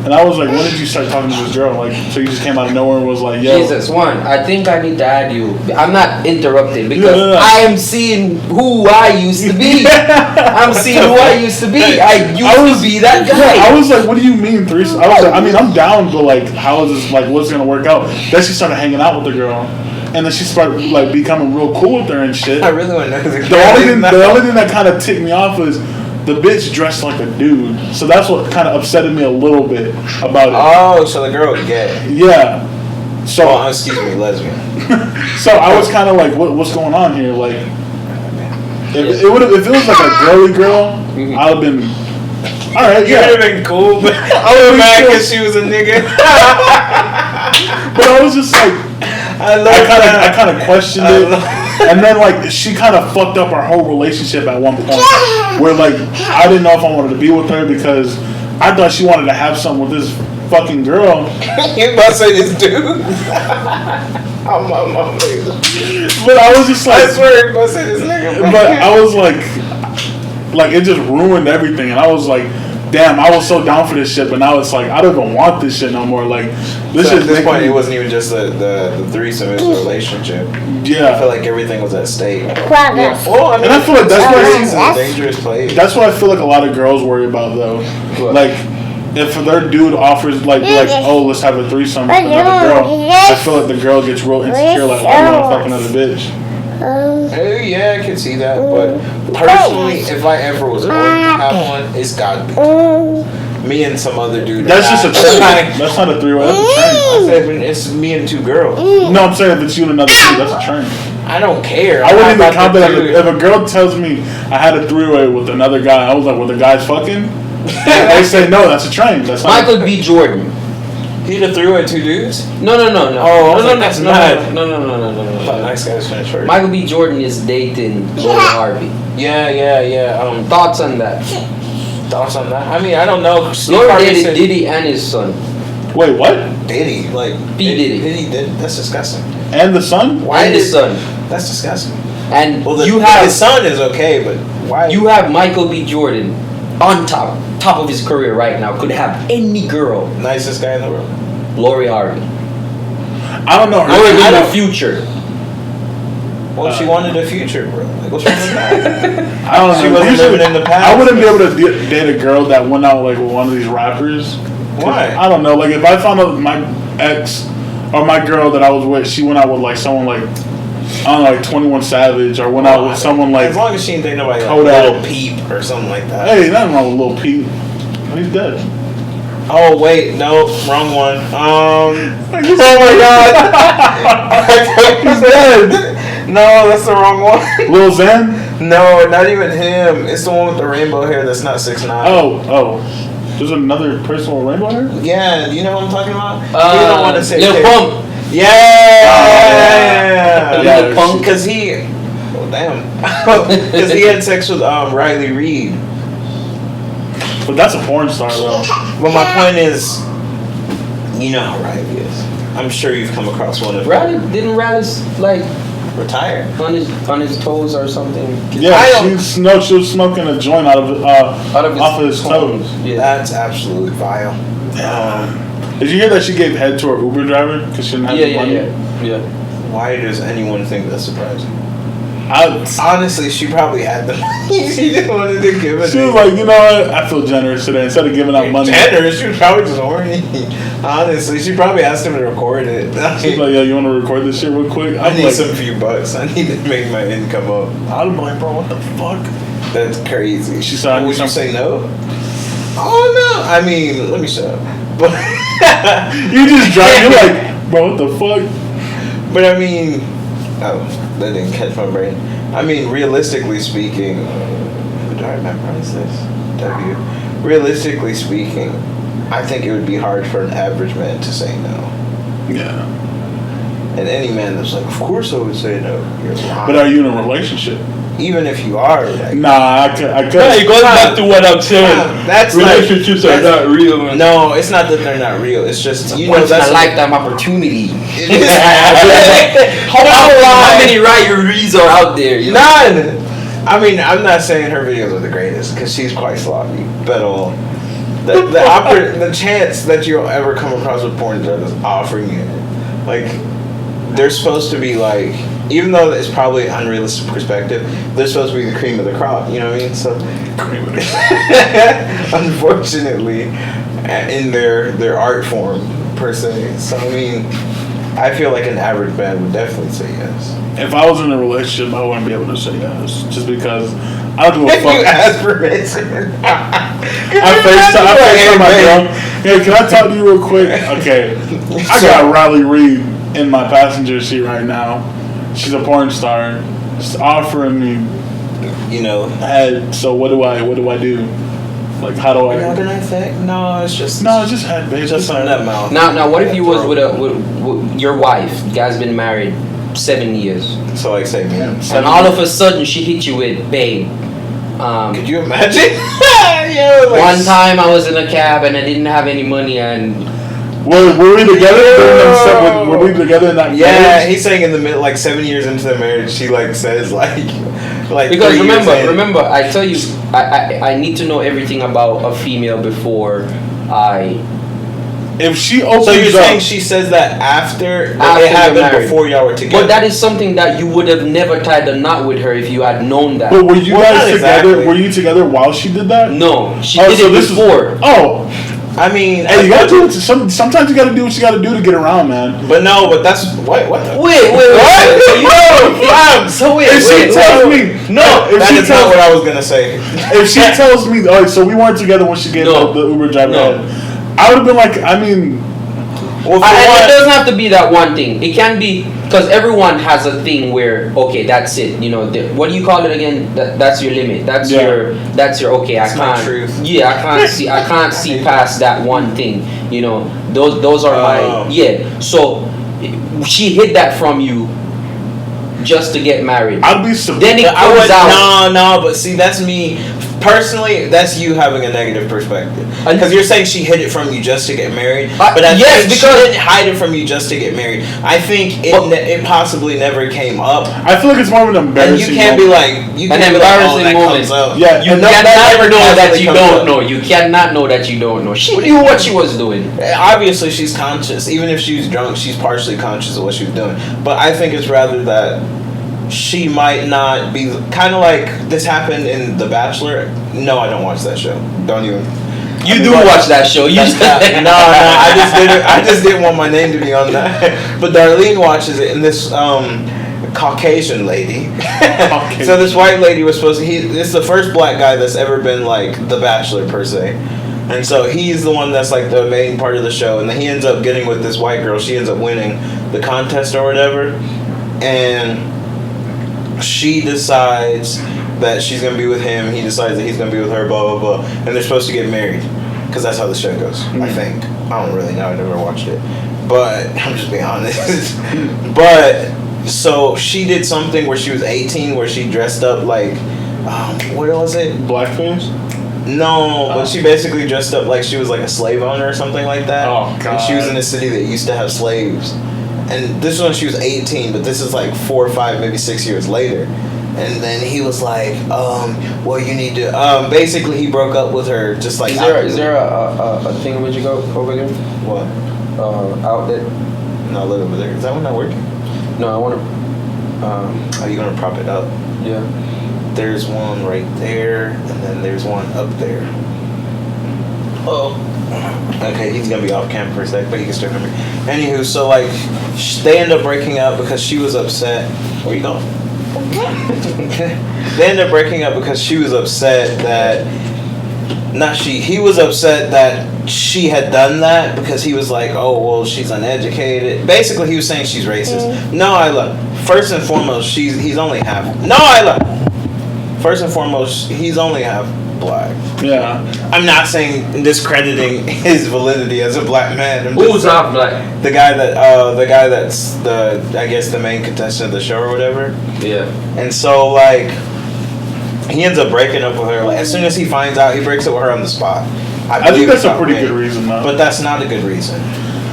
And I was like, when did you start talking to this girl? Like, so you just came out of nowhere and was like, yo. Jesus, one, I think I need to add you. I'm not interrupting because No. I am seeing who I used to be. I'm seeing who I used to be. I used to be that guy. Yeah, I was like, what do you mean threesome? I was like, I mean, I'm down, but like, how is this, like, what's gonna work out? Then she started hanging out with the girl. And then she started, like, becoming real cool with her and shit. I really want to know who the The girl only is thing, now. the only thing that kind of ticked me off was the bitch dressed like a dude. So that's what kind of upsetted me a little bit about it. Oh, so the girl was gay. Yeah. So, Oh, excuse me, lesbian. so I was kind of like, what's going on here? Like, if it was like a girly girl, I'd have been, all right, You would have yeah. been cool, but I would've was been mad cool. because she was a nigga. But I was just like, I love I that. kind of questioned I it, love- and then like she kind of fucked up our whole relationship at one point, where like I didn't know if I wanted to be with her because I thought she wanted to have something with this fucking girl, You about to say this dude? I'm but I was just I like, swear you about to say this nigga. Bro. but I was like it just ruined everything, and I was like, damn, I was so down for this shit, but now it's like I don't even want this shit no more. Like this So is at this point, it wasn't even just the threesome; it was a relationship. I feel yeah. like everything was at stake. Progress. Well, I mean, And I feel like that's why it's a dangerous place. That's what I feel like a lot of girls worry about though. What? Like if their dude offers like oh let's have a threesome with another girl, I feel like the girl gets real insecure like, oh, I want to fuck another bitch. Hey, yeah, I can see that. But personally, if I ever was going to have one, it's got to be me and some other dude. That's just a train. That's not a three-way. That's a train. I said, it's me and 2 girls. No, I'm saying if it's you and another dude, that's a train. I don't care. I wouldn't even I'm count not that. the dude. If a girl tells me I had a three-way with another guy, I was like, well, the guy's fucking. They say no, that's a train. That's not Michael B. Jordan. He the 3 with 2 dudes? No. Oh, I was like, that's mad. No. I thought nice guys finished first. Michael B. Jordan is dating Lori Harvey. Yeah. Thoughts on that? Thoughts on that? I mean, I don't know. Lori dated Diddy and his son. Wait, what? Diddy, like P. Diddy. Diddy. That's disgusting. And the son? Why And his son. That's disgusting. And Well, you have his son is okay, but why? you have Michael B. Jordan on top of his career right now. Could have any girl. Nicest guy in the world. Lori Harvey. I don't know. Lori I in the don't. future. Well, she wanted a future, bro. Like, what's wrong with that? I don't She know. wasn't Usually, living in the past. I wouldn't be able to date a girl that went out like with one of these rappers. 'Cause Why? I don't know. Like if I found out my ex or my girl that I was with, she went out with like someone like I don't know, like 21 Savage, or went out with someone like. As long as she ain't dating nobody like Kodak. Little Peep or something like that. Hey, nothing wrong with Lil Peep. He's dead. Oh wait, no, wrong one. Oh my god. He's dead. No, that's the wrong one. Lil Xan? No, not even him. It's the one with the rainbow hair that's not 6'9". Oh. There's another person with rainbow hair? Yeah, you know what I'm talking about? You don't want to say Lil his- Pump. Yeah. Lil Pump. Because he, well, damn, because he had sex with Riley Reid. But that's a porn star though. But my point is, you know how Riley is. I'm sure you've come across one of Didn't Riley's like retired. on his toes or something? Yeah, she was smoking a joint out of Out of off of his toes. Yeah. That's absolutely vile. Did you hear that she gave head to her Uber driver because she didn't have the money? Yeah. Why does anyone think that's surprising? I, Honestly, she probably had the money. She just wanted to give it. she was like, you know what? I feel generous today. Instead of giving out money, Generous. She was probably just horny. Honestly, she probably asked him to record it. she's like, yo, you want to record this shit real quick? I need like, some few bucks. I need to make my income up. I'd be like, bro, what the fuck? That's crazy. She said, would you say no? Oh no. I mean, let me shut up. But You just drive. You're like, bro, what the fuck? But I mean, oh, that didn't catch my brain. I mean, realistically speaking, do I memorize this? W. Realistically speaking, I think it would be hard for an average man to say no. Yeah. And any man that's like, of course I would say no. You're lying. But are you in a relationship? Even if you are, like, Nah, I could. Yeah, it goes back to what I'm saying. that's Relationships are not real, man. No, it's not that they're not real. It's just you know Once in that's a lifetime opportunity. It is. How many rivalries are out there? You know? None. I mean, I'm not saying her videos are the greatest because she's quite sloppy, but the chance that you'll ever come across with porn stars offering you, like, they're supposed to be like, even though it's probably an unrealistic perspective, they're supposed to be the cream of the crop. You know what I mean? So, unfortunately, in their art form per se. So I mean, I feel like an average man would definitely say yes. If I was in a relationship, I wouldn't be able to say yes, just because I don't give a If fuck. you ask permission, I FaceTime my girl. Hey, can I talk to you real quick? Okay, I got Riley Reid in my passenger seat right now. She's a porn star. She's offering me you know. head. So what do I do? Like, how do I? What can I say? No, it's just No, just head, babe. just on that mouth. Now, what if you was with your wife? You guys been married 7 years, So like say me. and all of a sudden she hit you with, babe. Could you imagine? Yeah, like, One time I was in a cab and I didn't have any money, and Were we together? Were we together in that? Yeah, marriage? he's saying in the mid, like 7 years into the marriage, she like says like because 3 years in. remember, I tell you, I need to know everything about a female before I. If she opens So you're up, saying she says that after After it you're happened married. before y'all were together? But that is something that you would have never tied the knot with her if you had known that. but were you Well, guys not together? exactly. Were you together while she did that? No, she Oh, did so it this is- before. Oh, I mean, Hey, you gotta do it. Sometimes you gotta do what you gotta do to get around, man. but no, but that's what the. Wait. So wait. If she tells me no, if That she is not tells what I was gonna say. if she tells me, all right, so we weren't together when she gave No. the Uber driver No. head, I would have been like, I mean, Well, for And one, it doesn't have to be that one thing. It can be because everyone has a thing where okay, that's it. You know, what do you call it again? That's your limit. That's your okay. That's I my can't. truth. Yeah, I can't see past that one thing. You know, those are Oh. my So she hid that from you just to get married. I'd be Then surprised. it comes out. no, but see, that's me. Personally, that's you having a negative perspective. Because you're saying she hid it from you just to get married. But I yes, think because- she didn't hide it from you just to get married. I think it possibly never came up. I feel like it's more of an And embarrassing. you can't be moment. like, you An can't be like, oh, embarrassing that moment. comes up. Yeah, You and cannot never know that casually you comes don't up. know. You cannot know that you don't know. She knew what she was doing. Obviously, she's conscious. Even if she's drunk, she's partially conscious of what she was doing. But I think it's rather that she might not be kind of like this happened in The Bachelor. No, I don't watch that show. Don't even. You do watch that show. You That's not, no, I just didn't want my name to be on that. But Darlene watches it, and this Caucasian lady. Caucasian. So this white lady was supposed to. This is the first black guy that's ever been like The Bachelor per se. And so he's the one that's like the main part of the show, and then he ends up getting with this white girl. She ends up winning the contest or whatever, and she decides that she's gonna be with him. He decides that he's gonna be with her. Blah blah blah. And they're supposed to get married, because that's how the show goes. I think. I don't really know. I never watched it, but I'm just being honest. But so she did something where she was 18, where she dressed up like, what was it? Blackface. No, but she basically dressed up like she was like a slave owner or something like that. Oh, And she was God. in a city that used to have slaves. And this was when she was 18, but this is like 4 or 5, maybe 6 years later. And then he was like, well, you need to, basically he broke up with her just like. Is there a thing when you go over there? What? Outlet? No, look over there. Is that one not working? No, I want to. Are you going to prop it up? Yeah. There's one right there, and then there's one up there. Oh. Okay, he's gonna be off camera for a sec, but he can still hear me. Anywho, so like, they end up breaking up because she was upset. Where you going? They end up breaking up because she was upset that, he was upset that she had done that because he was like, oh, well, she's uneducated. Basically, he was saying she's racist. No, Isla. First and foremost, he's only half. No, Isla. First and foremost, he's only half black. Yeah. I'm not saying discrediting his validity as a black man. I'm Who's just not black? the guy that's I guess the main contestant of the show or whatever. Yeah. And so like he ends up breaking up with her. Like as soon as he finds out, he breaks up with her on the spot. I think that's a it's pretty outrageous. good reason, though. But that's not a good reason.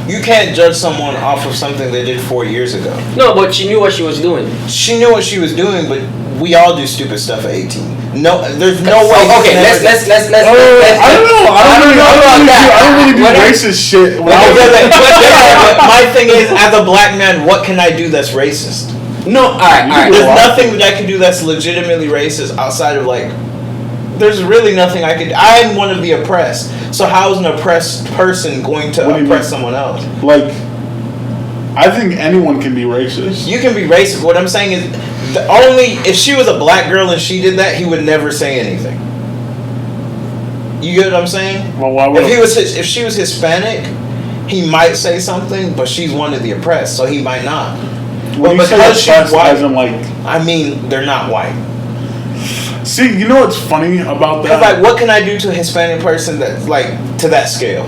You can't judge someone off of something they did 4 years ago. No, but she knew what she was doing. She knew what she was doing, but we all do stupid stuff at 18. No, there's no way. Oh, okay, let's. I don't know. I don't really do racist shit. When I was My thing is, as a black man, what can I do that's racist? No, all right. There's nothing that I can do that's legitimately racist outside of like. There's really nothing I could. I'm one of the oppressed. So how is an oppressed person going to What do you oppress mean? someone else? like, I think anyone can be racist. You can be racist. What I'm saying is, if she was a black girl and she did that, he would never say anything. You get what I'm saying? Well, why would If she was Hispanic, he might say something, but she's one of the oppressed, so he might not. when you say because she's oppressed, white- as in like, I mean, they're not white. see, you know what's funny about Because that? like, what can I do to a Hispanic person that's like to that scale?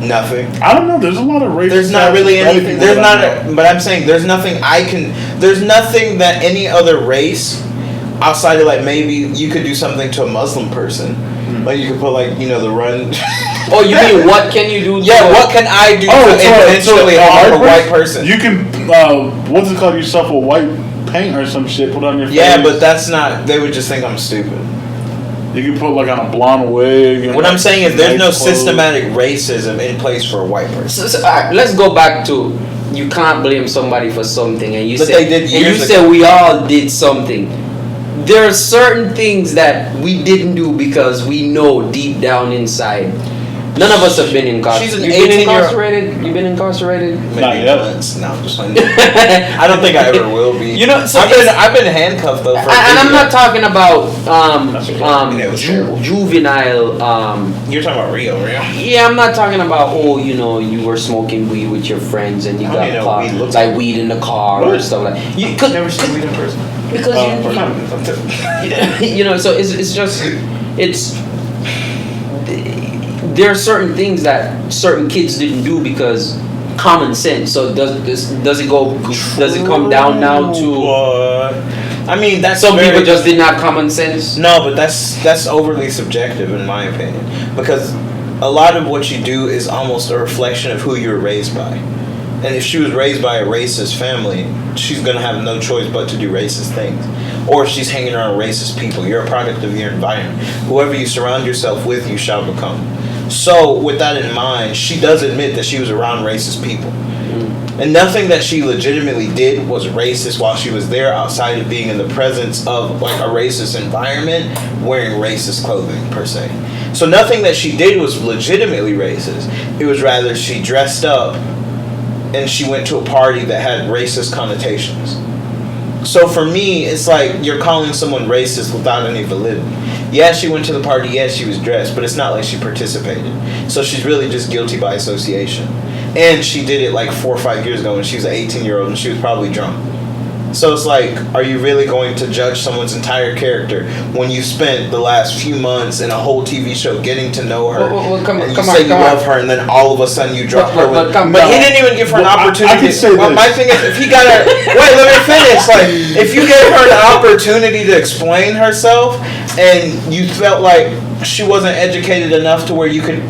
Nothing. I don't know. There's a lot of racist. There's not really Hispanic anything. people There's that I know. not. But I'm saying there's nothing I can. There's nothing that any other race, outside of like maybe you could do something to a Muslim person, like you could put like the run. Oh, you mean what can you do? Yeah, what can I do Oh, to intentionally harm a white person? You can, what's it called? Yourself a white paint or some shit. Put on your face. Yeah, but that's not. They would just think I'm stupid. You can put like on a blonde wig. And What I'm saying is there's no nice clothes. systematic racism in place for a white person. So, all right, let's go back to you can't blame somebody for something, and you But said they did and you years said ago. we all did something. there are certain things that we didn't do because we know deep down inside. None of us have been incarcerated. She's an You've been 18-year-old. incarcerated? You've been incarcerated? Not Maybe yet. once. No, I'm just playing. I don't think I ever will be. You know, so I've been handcuffed though for. And I'm not talking about Yeah, it was terrible. juvenile. You're talking about Rio. Yeah, I'm not talking about you were smoking weed with your friends and you How got do you know caught, weed looks like weed in the car or What? stuff like. You I've could never seen weed in person. because you know, so it's just there are certain things that certain kids didn't do because common sense. So does it come down now to I mean, that's some very- people just didn't have common sense? No, but that's overly subjective in my opinion, because a lot of what you do is almost a reflection of who you were raised by. And if she was raised by a racist family, she's gonna have no choice but to do racist things. Or if she's hanging around racist people, you're a product of your environment. Whoever you surround yourself with, you shall become. So, with that in mind, she does admit that she was around racist people. And nothing that she legitimately did was racist while she was there, outside of being in the presence of like a racist environment, wearing racist clothing per se. So nothing that she did was legitimately racist. It was rather she dressed up and she went to a party that had racist connotations. So for me, it's like you're calling someone racist without any validity. Yeah, she went to the party, yeah, she was dressed, but it's not like she participated. So she's really just guilty by association. And she did it like 4 or 5 years ago when she was an 18-year-old and she was probably drunk. So it's like, are you really going to judge someone's entire character when you spent the last few months in a whole TV show getting to know her? Well, come and you on, say you come love on. her, and then all of a sudden you drop her. But He didn't even give her an Well, I opportunity. can say Well, this. my thing is, if he got her, wait, let me finish. Like, if you gave her an opportunity to explain herself, and you felt like she wasn't educated enough to where you could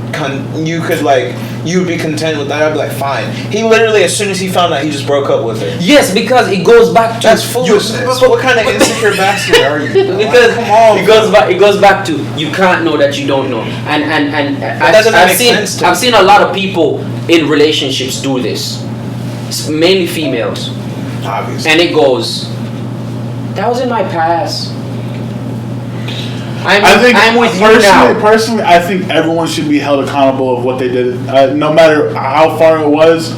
be content with that, I'd be like, fine. He literally, as soon as he found out, he just broke up with her. Yes, because it goes back to That's foolishness. What kind of insecure bastard are you? because Come on, it goes back to you can't know that you don't know, and that doesn't I've make seen sense to I've me. seen a lot of people in relationships do this. It's mainly females, Obviously. and it goes, that was in my past. I'm with you now. Personally, I think everyone should be held accountable of what they did. No matter how far it was,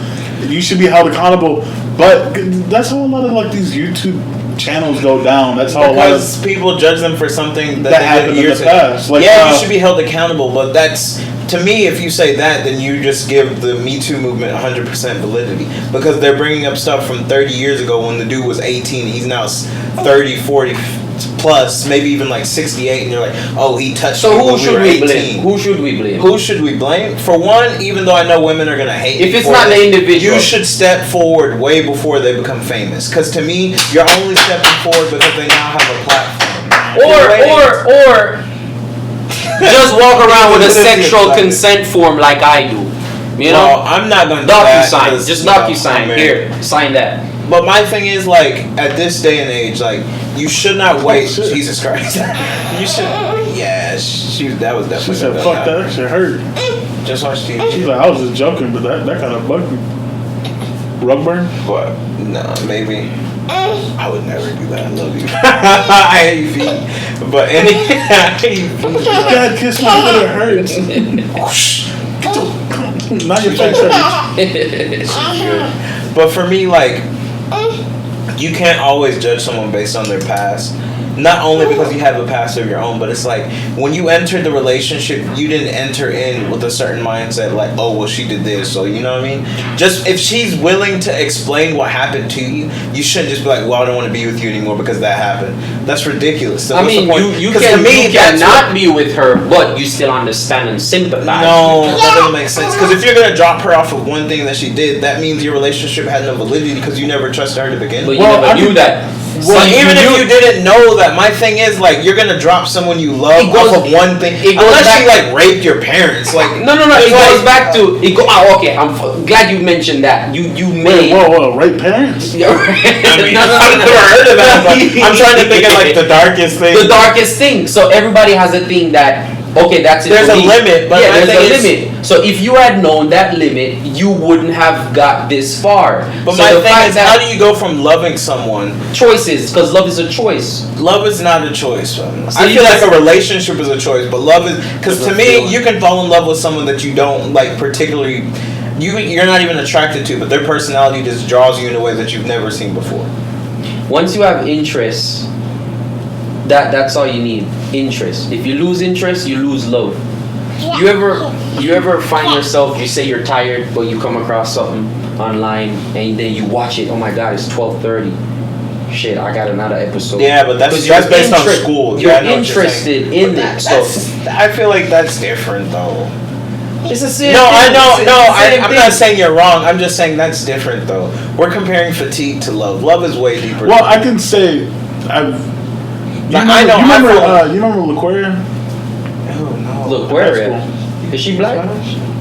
you should be held accountable. But that's how a lot of like these YouTube channels go down. That's how Because people judge them for something that that, they happened did in years the ago. past. Like, Yeah, you should be held accountable, but that's, to me, if you say that, then you just give the Me Too movement 100% validity. Because they're bringing up stuff from 30 years ago when the dude was 18. He's now 30, 40 plus, maybe even like 68, and you're like, oh, he touched me So when who should were we 18. blame? Who should we blame? Who should we blame? For one, even though I know women are gonna hate If me it's for not the this, individual. you should step forward way before they become famous. Because to me, you're only stepping forward because they now have a platform. Or just walk around with a Validity sexual of consent form like I do. You know, Well, I'm not gonna do that. DocuSign. 'Cause, Just you know, DocuSign. I'm Here, married. sign that. But my thing is, like, at this day and age, like, you should not wait. shit. Jesus Christ. You should. Yeah, that was She definitely. said, gonna "Fuck happen. that shit hurt." Just watch She's TV. like, "I was just joking, but that kind of bugged me." Rug burn? But nah, maybe. I would never do that. I love you. I hate you, feet. But I hate you, feet. God, kiss my foot. It hurts. Not your face hurts. But for me, like, you can't always judge someone based on their past. Not only because you have a past of your own, but it's like when you entered the relationship, you didn't enter in with a certain mindset like, oh, well, she did this, so you know what I mean? Just if she's willing to explain what happened to you, you shouldn't just be like, well, I don't want to be with you anymore because that happened. That's ridiculous. So I what's the mean, point? you 'Cause can to me, you that's cannot be with her, but you still understand and sympathize. No, with her. that doesn't make sense. Because if you're gonna drop her off of one thing that she did, that means your relationship had no validity because you never trusted her to begin But with. you Well, never I knew think- that. Well, See, even if you didn't know that, my thing is like you're gonna drop someone you love It goes- off of one thing, it goes unless back- she like raped your parents. Like No. It it's goes like- back to it. Okay, I'm glad you mentioned that. You Wait, made. whoa, rape parents? I mean, I've never heard of that. But I'm trying to think of like the darkest thing. the darkest thing. So everybody has a thing that, okay, that's it. There's for a me. limit, but yeah, my there's thing a is- limit. So if you had known that limit, you wouldn't have got this far. But so my the thing fact is, that how do you go from loving someone? choices? Because love is a choice. Love is not a choice. So I you feel like just- a relationship is a choice, but love is because to me, you can fall in love with someone that you don't like particularly. You're not even attracted to, but their personality just draws you in a way that you've never seen before. Once you have interest, that's all you need. Interest. If you lose interest, you lose love. You ever find yourself, you say you're tired, but you come across something online and then you watch it. Oh my God, it's 12:30. Shit, I got another episode. Yeah, but that's You're based on school. You're Yeah, I know what interested saying. in But it. So I feel like that's different though. it's the same. No, thing. I know. It's No, the same I'm thing. not saying you're wrong. I'm just saying that's different though. We're comparing fatigue to love. Love is way deeper. Well, than I can say, I've. Like, I know, You remember? I You remember LaQuaria? Oh no. Look, where That's at? Is she black?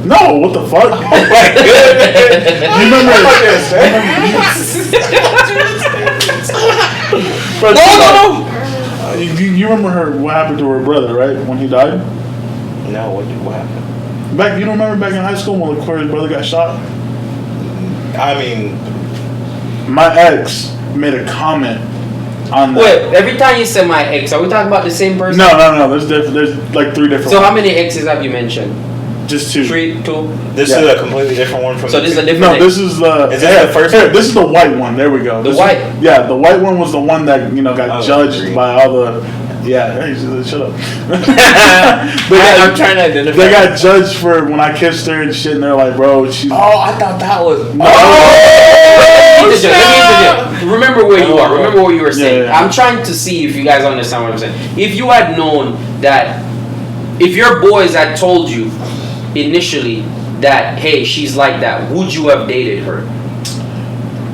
No, what the fuck? Oh my goodness. You remember? But No. You remember her? What happened to her brother? Right when he died. No, what happened? You don't remember back in high school when LaQuaria's brother got shot? I mean, My ex made a comment on that. Wait, every time you say my ex, are we talking about the same person? No. There's different. There's like 3 different. So how ones. many exes have you mentioned? Just 2. 3, 2. this Yeah. is a completely different one from. So this is a different No, ex. this is the. Is this the first Here, one? this is the white one. There we go. The This white? Is, yeah, the white one was the one that got Oh, judged agree. by all the. Yeah, hey, shut up. I'm trying to identify. They got judged for when I kissed her and shit, and they're like, bro, she's. Oh, I thought that was. Remember where you are. Remember what you were saying. Yeah. I'm trying to see if you guys understand what I'm saying. If you had known that, if your boys had told you initially that, hey, she's like that, would you have dated her?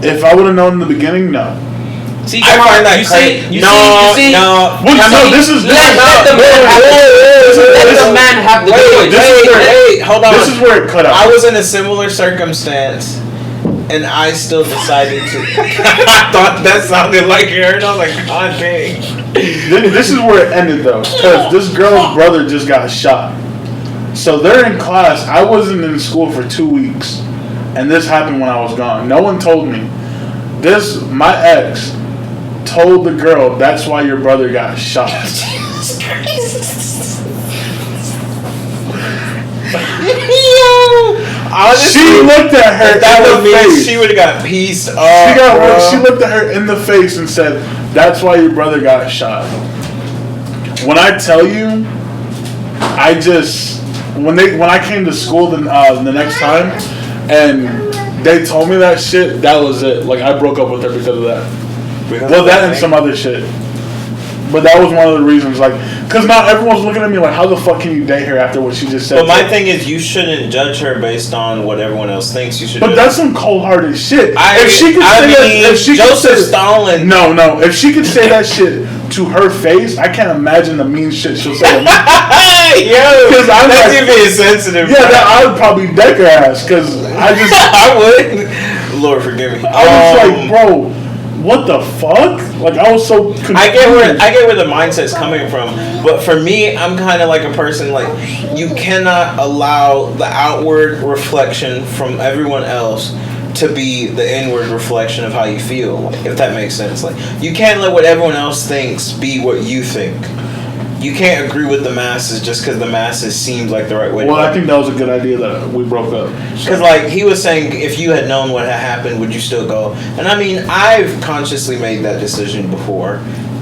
If I would have known in the beginning, no. See, I come on, find that you crazy. see, you No. see. Well, I no, mean, this is. let the man have the man have the choice. Wait, hold on. This is where it cut out. I was in a similar circumstance, and I still decided to. I thought that sounded like her, and I was like, God dang. This is where it ended though, because this girl's brother just got shot. So they're in class. I wasn't in school for 2 weeks, and this happened when I was gone. No one told me. My ex told the girl, "That's why your brother got shot." Honestly, She looked at her that in would the mean face. she would have got pieced off. She looked at her in the face and said, "That's why your brother got shot." When I tell you, I just when I came to school the next time, and they told me that shit, that was it. Like I broke up with her because of that. Well, that and some other shit. But that was one of the reasons, like, because not everyone's looking at me like, how the fuck can you date her after what she just said? But my thing is, you shouldn't judge her based on what everyone else thinks. You should. But that's some cold-hearted shit. If she could Joseph say, Stalin. No, if she could say that shit to her face, I can't imagine the mean shit she'll say to me. Yo, 'Cause I'm that's like- you being sensitive. Yeah, bro. I would probably deck her ass, because I just, I would. Lord forgive me. I was like, bro, what the fuck? Like, I was so confused. I get where the mindset's coming from, but for me, I'm kind of like a person like you cannot allow the outward reflection from everyone else to be the inward reflection of how you feel, if that makes sense. Like you can't let what everyone else thinks be what you think. You can't agree with the masses just because the masses seems like the right way. Well, to I think that was a good idea that we broke up. because, like, he was saying, if you had known what had happened, would you still go? And I mean, I've consciously made that decision before.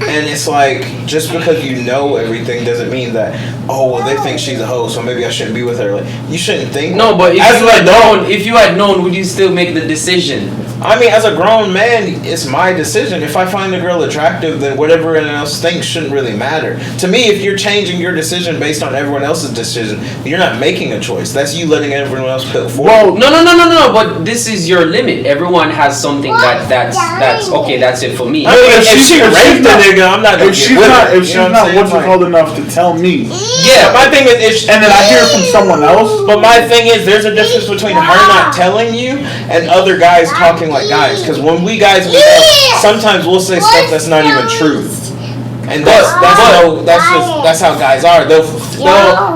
And it's like, just because you know everything doesn't mean that, oh, well, they think she's a hoe, so maybe I shouldn't be with her. Like, you shouldn't think. No, but As an adult, if you had known, would you still make the decision? I mean, as a grown man, it's my decision. If I find a girl attractive, then whatever anyone else thinks shouldn't really matter. To me, if you're changing your decision based on everyone else's decision, you're not making a choice. That's you letting everyone else put forward. No. But this is your limit. Everyone has something that's okay. That's it for me. I mean, if she raped a nigga, I'm not gonna If get she's with not, her. if she's not what's it called enough to tell me, Yeah, my thing is, and then I hear from someone else, but my thing is, there's a difference between her not telling you and other guys talking like guys. Because when we guys meet up, sometimes we'll say stuff that's not even true. And that's how guys are. They'll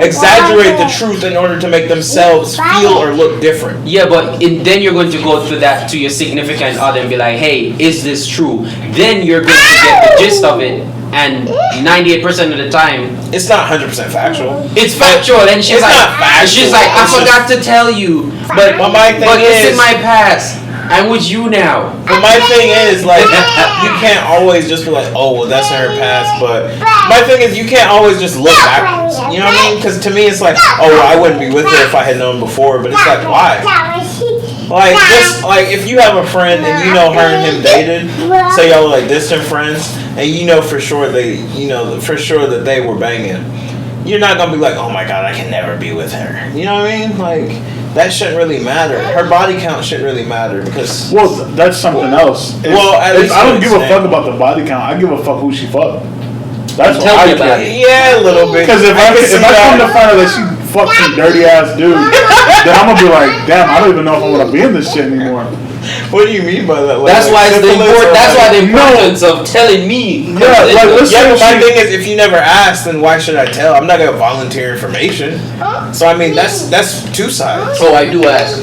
exaggerate the truth in order to make themselves feel or look different. Yeah, but then you're going to go to your significant other and be like, hey, is this true? Then you're going to get the gist of it, and 98% of the time, it's not 100% factual. It's factual, and she's like, I forgot to tell you, but it's in my past. I'm with you now. But my thing is, like, you can't always just be like, oh, well, that's in her past. But my thing is, you can't always just look backwards. You know what I mean? Because to me, it's like, oh, well, I wouldn't be with her if I had known before. But it's like, why? Like, just, like, if you have a friend and you know her and him dated, say y'all were, like, distant friends, and you know for sure that they were banging, you're not going to be like, oh, my God, I can never be with her. You know what I mean? Like, that shouldn't really matter. Her body count shouldn't really matter because... Well, that's something else. At least I don't give a fuck about the body count. I give a fuck who she fucked. That's what I about care. Yeah, a little bit. Because if I come to find out that she fucked some dirty ass dude, then I'm gonna be like, damn, I don't even know if I want to be in this shit anymore. What do you mean by that? Like, that's why it's the importance of telling me. Yeah, like listen. Yeah, but my thing is, if you never asked, then why should I tell? I'm not gonna volunteer information. So I mean, that's two sides. Oh, I do ask.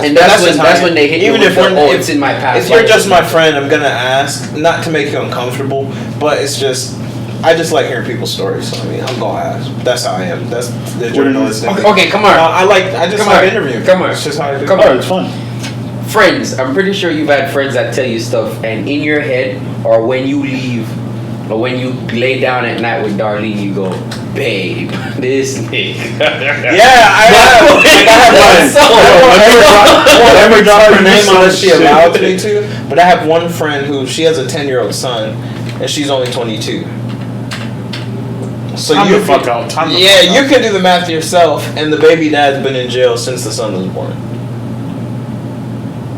And that's when they hit you with it's in my past. If you're just my friend, I'm gonna ask, not to make you uncomfortable, but it's just. I just like hearing people's stories, so I mean, I'm gonna ask. That's how I am. That's the journalistic. Okay, come on. I just like interviewing. Come on. It's just how I do. Come on, it's fun. Friends, I'm pretty sure you've had friends that tell you stuff, and in your head, or when you leave, or when you lay down at night with Darlene, you go, babe, this nigga. Yeah, I have drop her name unless she allows me to, but I have one friend who, she has a 10-year-old son, and she's only 22. So you can do the math yourself, and the baby dad's been in jail since the son was born.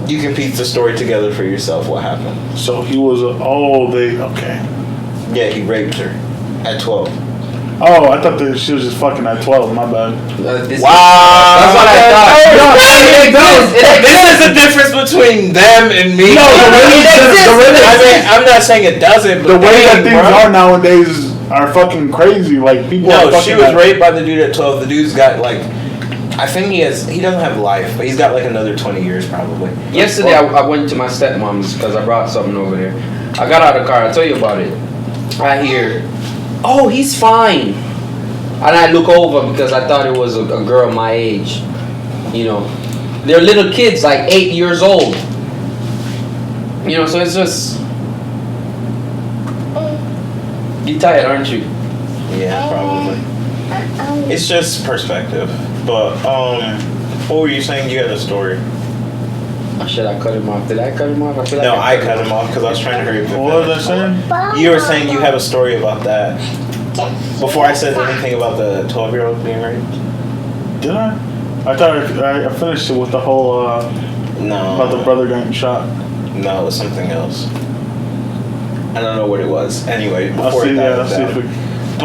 You can piece the story together for yourself. What happened? So he was okay. Yeah, he raped her at 12. Oh, I thought that she was just fucking at 12. My bad. Wow, that's what I thought. This is the difference between them and me. No, I'm not saying it doesn't. But the way that things are nowadays are fucking crazy. Like people. No, she was raped by the dude at 12. The dude's got like. I think he doesn't have life, but he's got like another 20 years probably. Yesterday I went to my stepmom's because I brought something over there. I got out of the car, I'll tell you about it. I hear, oh, he's fine. And I look over because I thought it was a girl my age. You know, they're little kids, like 8 years old. You know, so it's just, you're tired, aren't you? Yeah, probably. It's just perspective. But what were you saying? You had a story. Or should I cut him off? Did I cut him off? I cut him off because I was trying to hurry up. What was I saying? You were saying you have a story about that. Before I said anything about the 12-year-old being raped. Did I? I thought I finished it with the whole no about the brother getting shot. No, it was something else. I don't know what it was. Anyway, but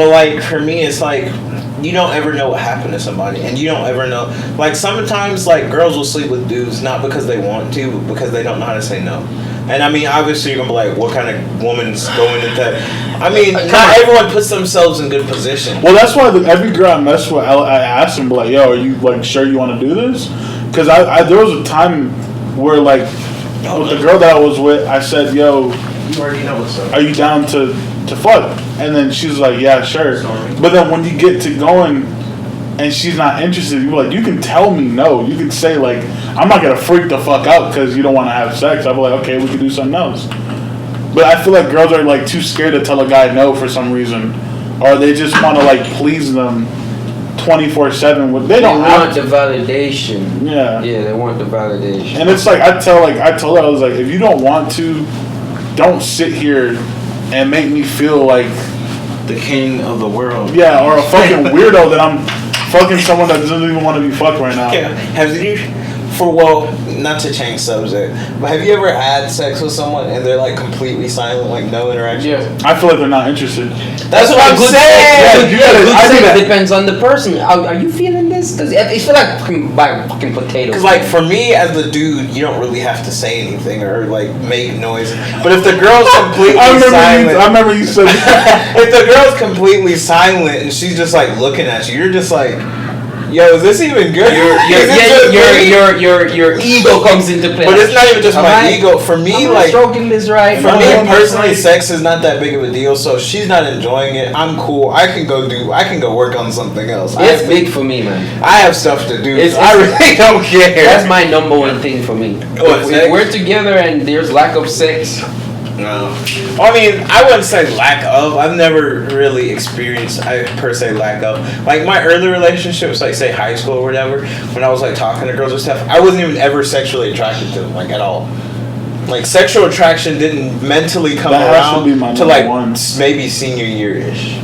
like for me, it's like. You don't ever know what happened to somebody, and you don't ever know. Like sometimes, like girls will sleep with dudes not because they want to, but because they don't know how to say no. And I mean, obviously, you're gonna be like, "What kind of woman's going into that?" I mean, not everyone puts themselves in good position. Well, that's why every girl I mess with, I ask them, like, "Yo, are you like sure you want to do this?" Because there was a time where like with the girl that I was with, I said, "Yo, you already know what's up. Are you down to fuck?" And then she's like, "Yeah, sure." But then when you get to going and she's not interested, you're like, you can tell me no. You can say like, I'm not gonna freak the fuck out because you don't want to have sex. I'll be like, okay, we can do something else. But I feel like girls are like too scared to tell a guy no for some reason, or they just want to like please them 24/7. They don't want the validation. Yeah, they want the validation. And it's like I told her, I was like, if you don't want to, don't sit here and make me feel like the king of the world. Yeah, or a fucking weirdo that I'm fucking someone that doesn't even want to be fucked right now. Yeah. Have you, not to change subject, but have you ever had sex with someone and they're like completely silent, like no interaction? Yeah. I feel like they're not interested. That's what I'm saying. Good sex depends on the person. Are you feeling this? this? Because it feel like fucking buy fucking potatoes. Because like for me as the dude, you don't really have to say anything or like make noise. But if the girl's completely silent, I remember you said that. if the girl's completely silent and she's just like looking at you, you're just like, yo, is this even good? Your ego comes into play. But it's not even just my ego. For me, I'm like stroking this right. for me personally, sex is not that big of a deal. So if she's not enjoying it, I'm cool. I can go work on something else. It's big for me, man. I have stuff to do. It's- So I really don't care. That's my number one thing for me. What, If sex? we're together and there's lack of sex, No. I mean, I wouldn't say lack of. I've never really experienced, per se, lack of. Like, my early relationships, like, say, high school or whatever, when I was, like, talking to girls and stuff, I wasn't even ever sexually attracted to them, like, at all. Like, sexual attraction didn't mentally come That has to around be my to, number like, one. maybe senior year-ish.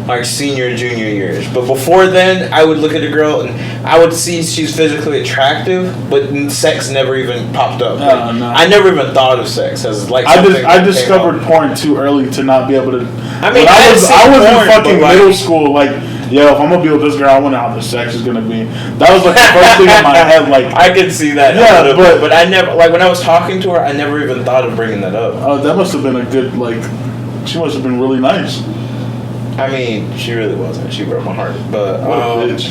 Like, senior, junior years. But before then, I would look at a girl and I would see she's physically attractive, but sex never even popped up. Like, No. I never even thought of sex as, like, I something that came discovered up. porn too early to not be able to. I mean, when I was seen in porn, fucking but, like- middle school. Like, yo, if I'm gonna be with this girl, I wonder how the sex is gonna be. That was like the first thing in my head. Like, I could see that. Yeah, a little bit, but- but I never, like, when I was talking to her, I never even thought of bringing that up. oh, that must have been a good like. She must have been really nice. I mean, she really wasn't. She broke my heart. But What a bitch.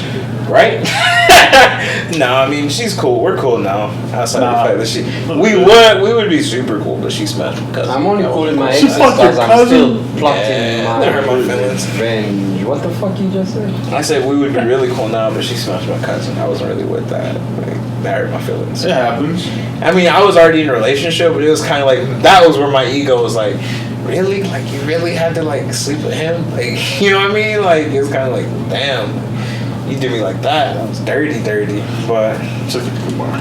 right? No, I mean, she's cool. We're cool now. Outside Nah. the fact that we would be super cool, but she smashed my cousin. I'm only That cool was with my She exes fucked your because I'm cousin? still plotting Yeah, that hurt my feelings. revenge. What the fuck you just said? I said we would be really cool now, but she smashed my cousin. I wasn't really with that. Like, that hurt my feelings. It happens. I mean, I was already in a relationship, but it was kind of like, that was where my ego was like, really? Like, you really had to, like, sleep with him? Like, you know what I mean? Like, it's kind of like, damn, you did me like that. That was dirty. But So,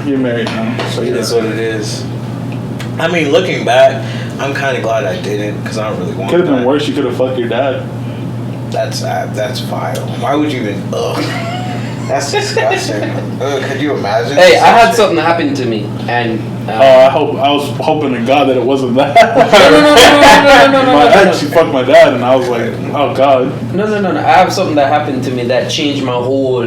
you're married now, so it you're. is what it is. I mean, looking back, I'm kind of glad I didn't, because I don't really want Could have that. been worse. You could have fucked your dad. That's vile. Why would you even, ugh. That's disgusting. Ugh, could you imagine? Hey, I had Shit. something happen to me, and I was hoping to God that it wasn't that. no, My ex, she fucked my dad, and I was like, oh God. no. I have something that happened to me that changed my whole,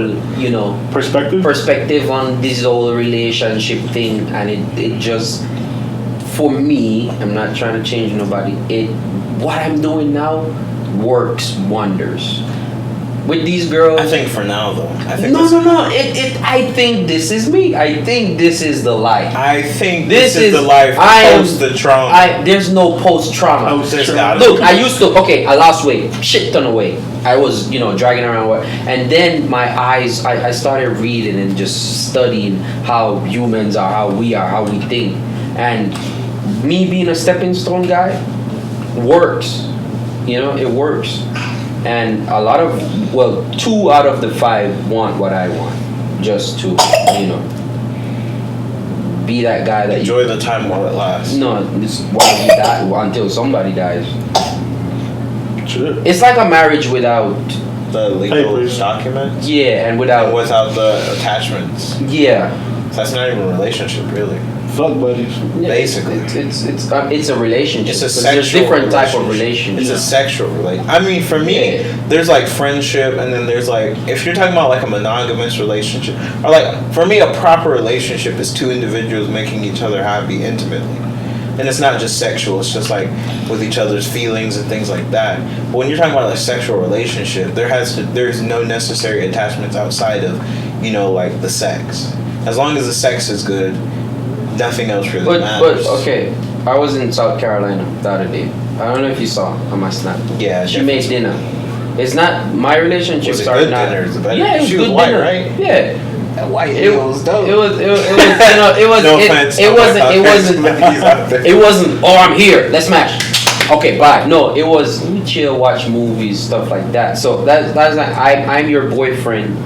Perspective. perspective on this whole relationship thing, and it just, for me, I'm not trying to change nobody. What I'm doing now works wonders with these girls. I think for now, though. I think No. I think this is me. I think this is the life. I think this is the life post the trauma. There's no post trauma. There's gotta Look, be. I used to. Okay, I lost weight, shit ton of weight. I was, dragging around, and then my eyes. I started reading and just studying how humans are, how we think, and me being a stepping stone guy works. It works. And a lot of, 2 out of the 5 want what I want. Just to, be that guy that Enjoy the time while it lasts. No, this while you die, until somebody dies. Shit. It's like a marriage without, The legal Papers. documents. yeah, and And without, without the attachments. yeah. So that's not even a relationship, really. Fuck buddies. Yeah, Basically. it's a relationship. It's a 'cause sexual there's different type of relationship. relationship. It's a sexual relationship. I mean, for me, Yeah. there's like friendship, and then there's like, if you're talking about like a monogamous relationship, or like, for me, a proper relationship is 2 individuals making each other happy intimately. And it's not just sexual, it's just like with each other's feelings and things like that. But when you're talking about a sexual relationship, there's no necessary attachments outside of, like the sex. As long as the sex is good, nothing else really But matters. okay, I was in South Carolina the other day. I don't know if you saw on my snap. Yeah, She made dinner. It's not my relationship. Was it started good not- dinner? Is it better? Yeah, it was She was good white, dinner. right? Yeah. That white It was dope. It was. No offense. It wasn't. Ladies out there. It wasn't. Oh, I'm here. Let's smash. Okay, bye. No, it was. We chill, watch movies, stuff like that. So that's like I'm your boyfriend,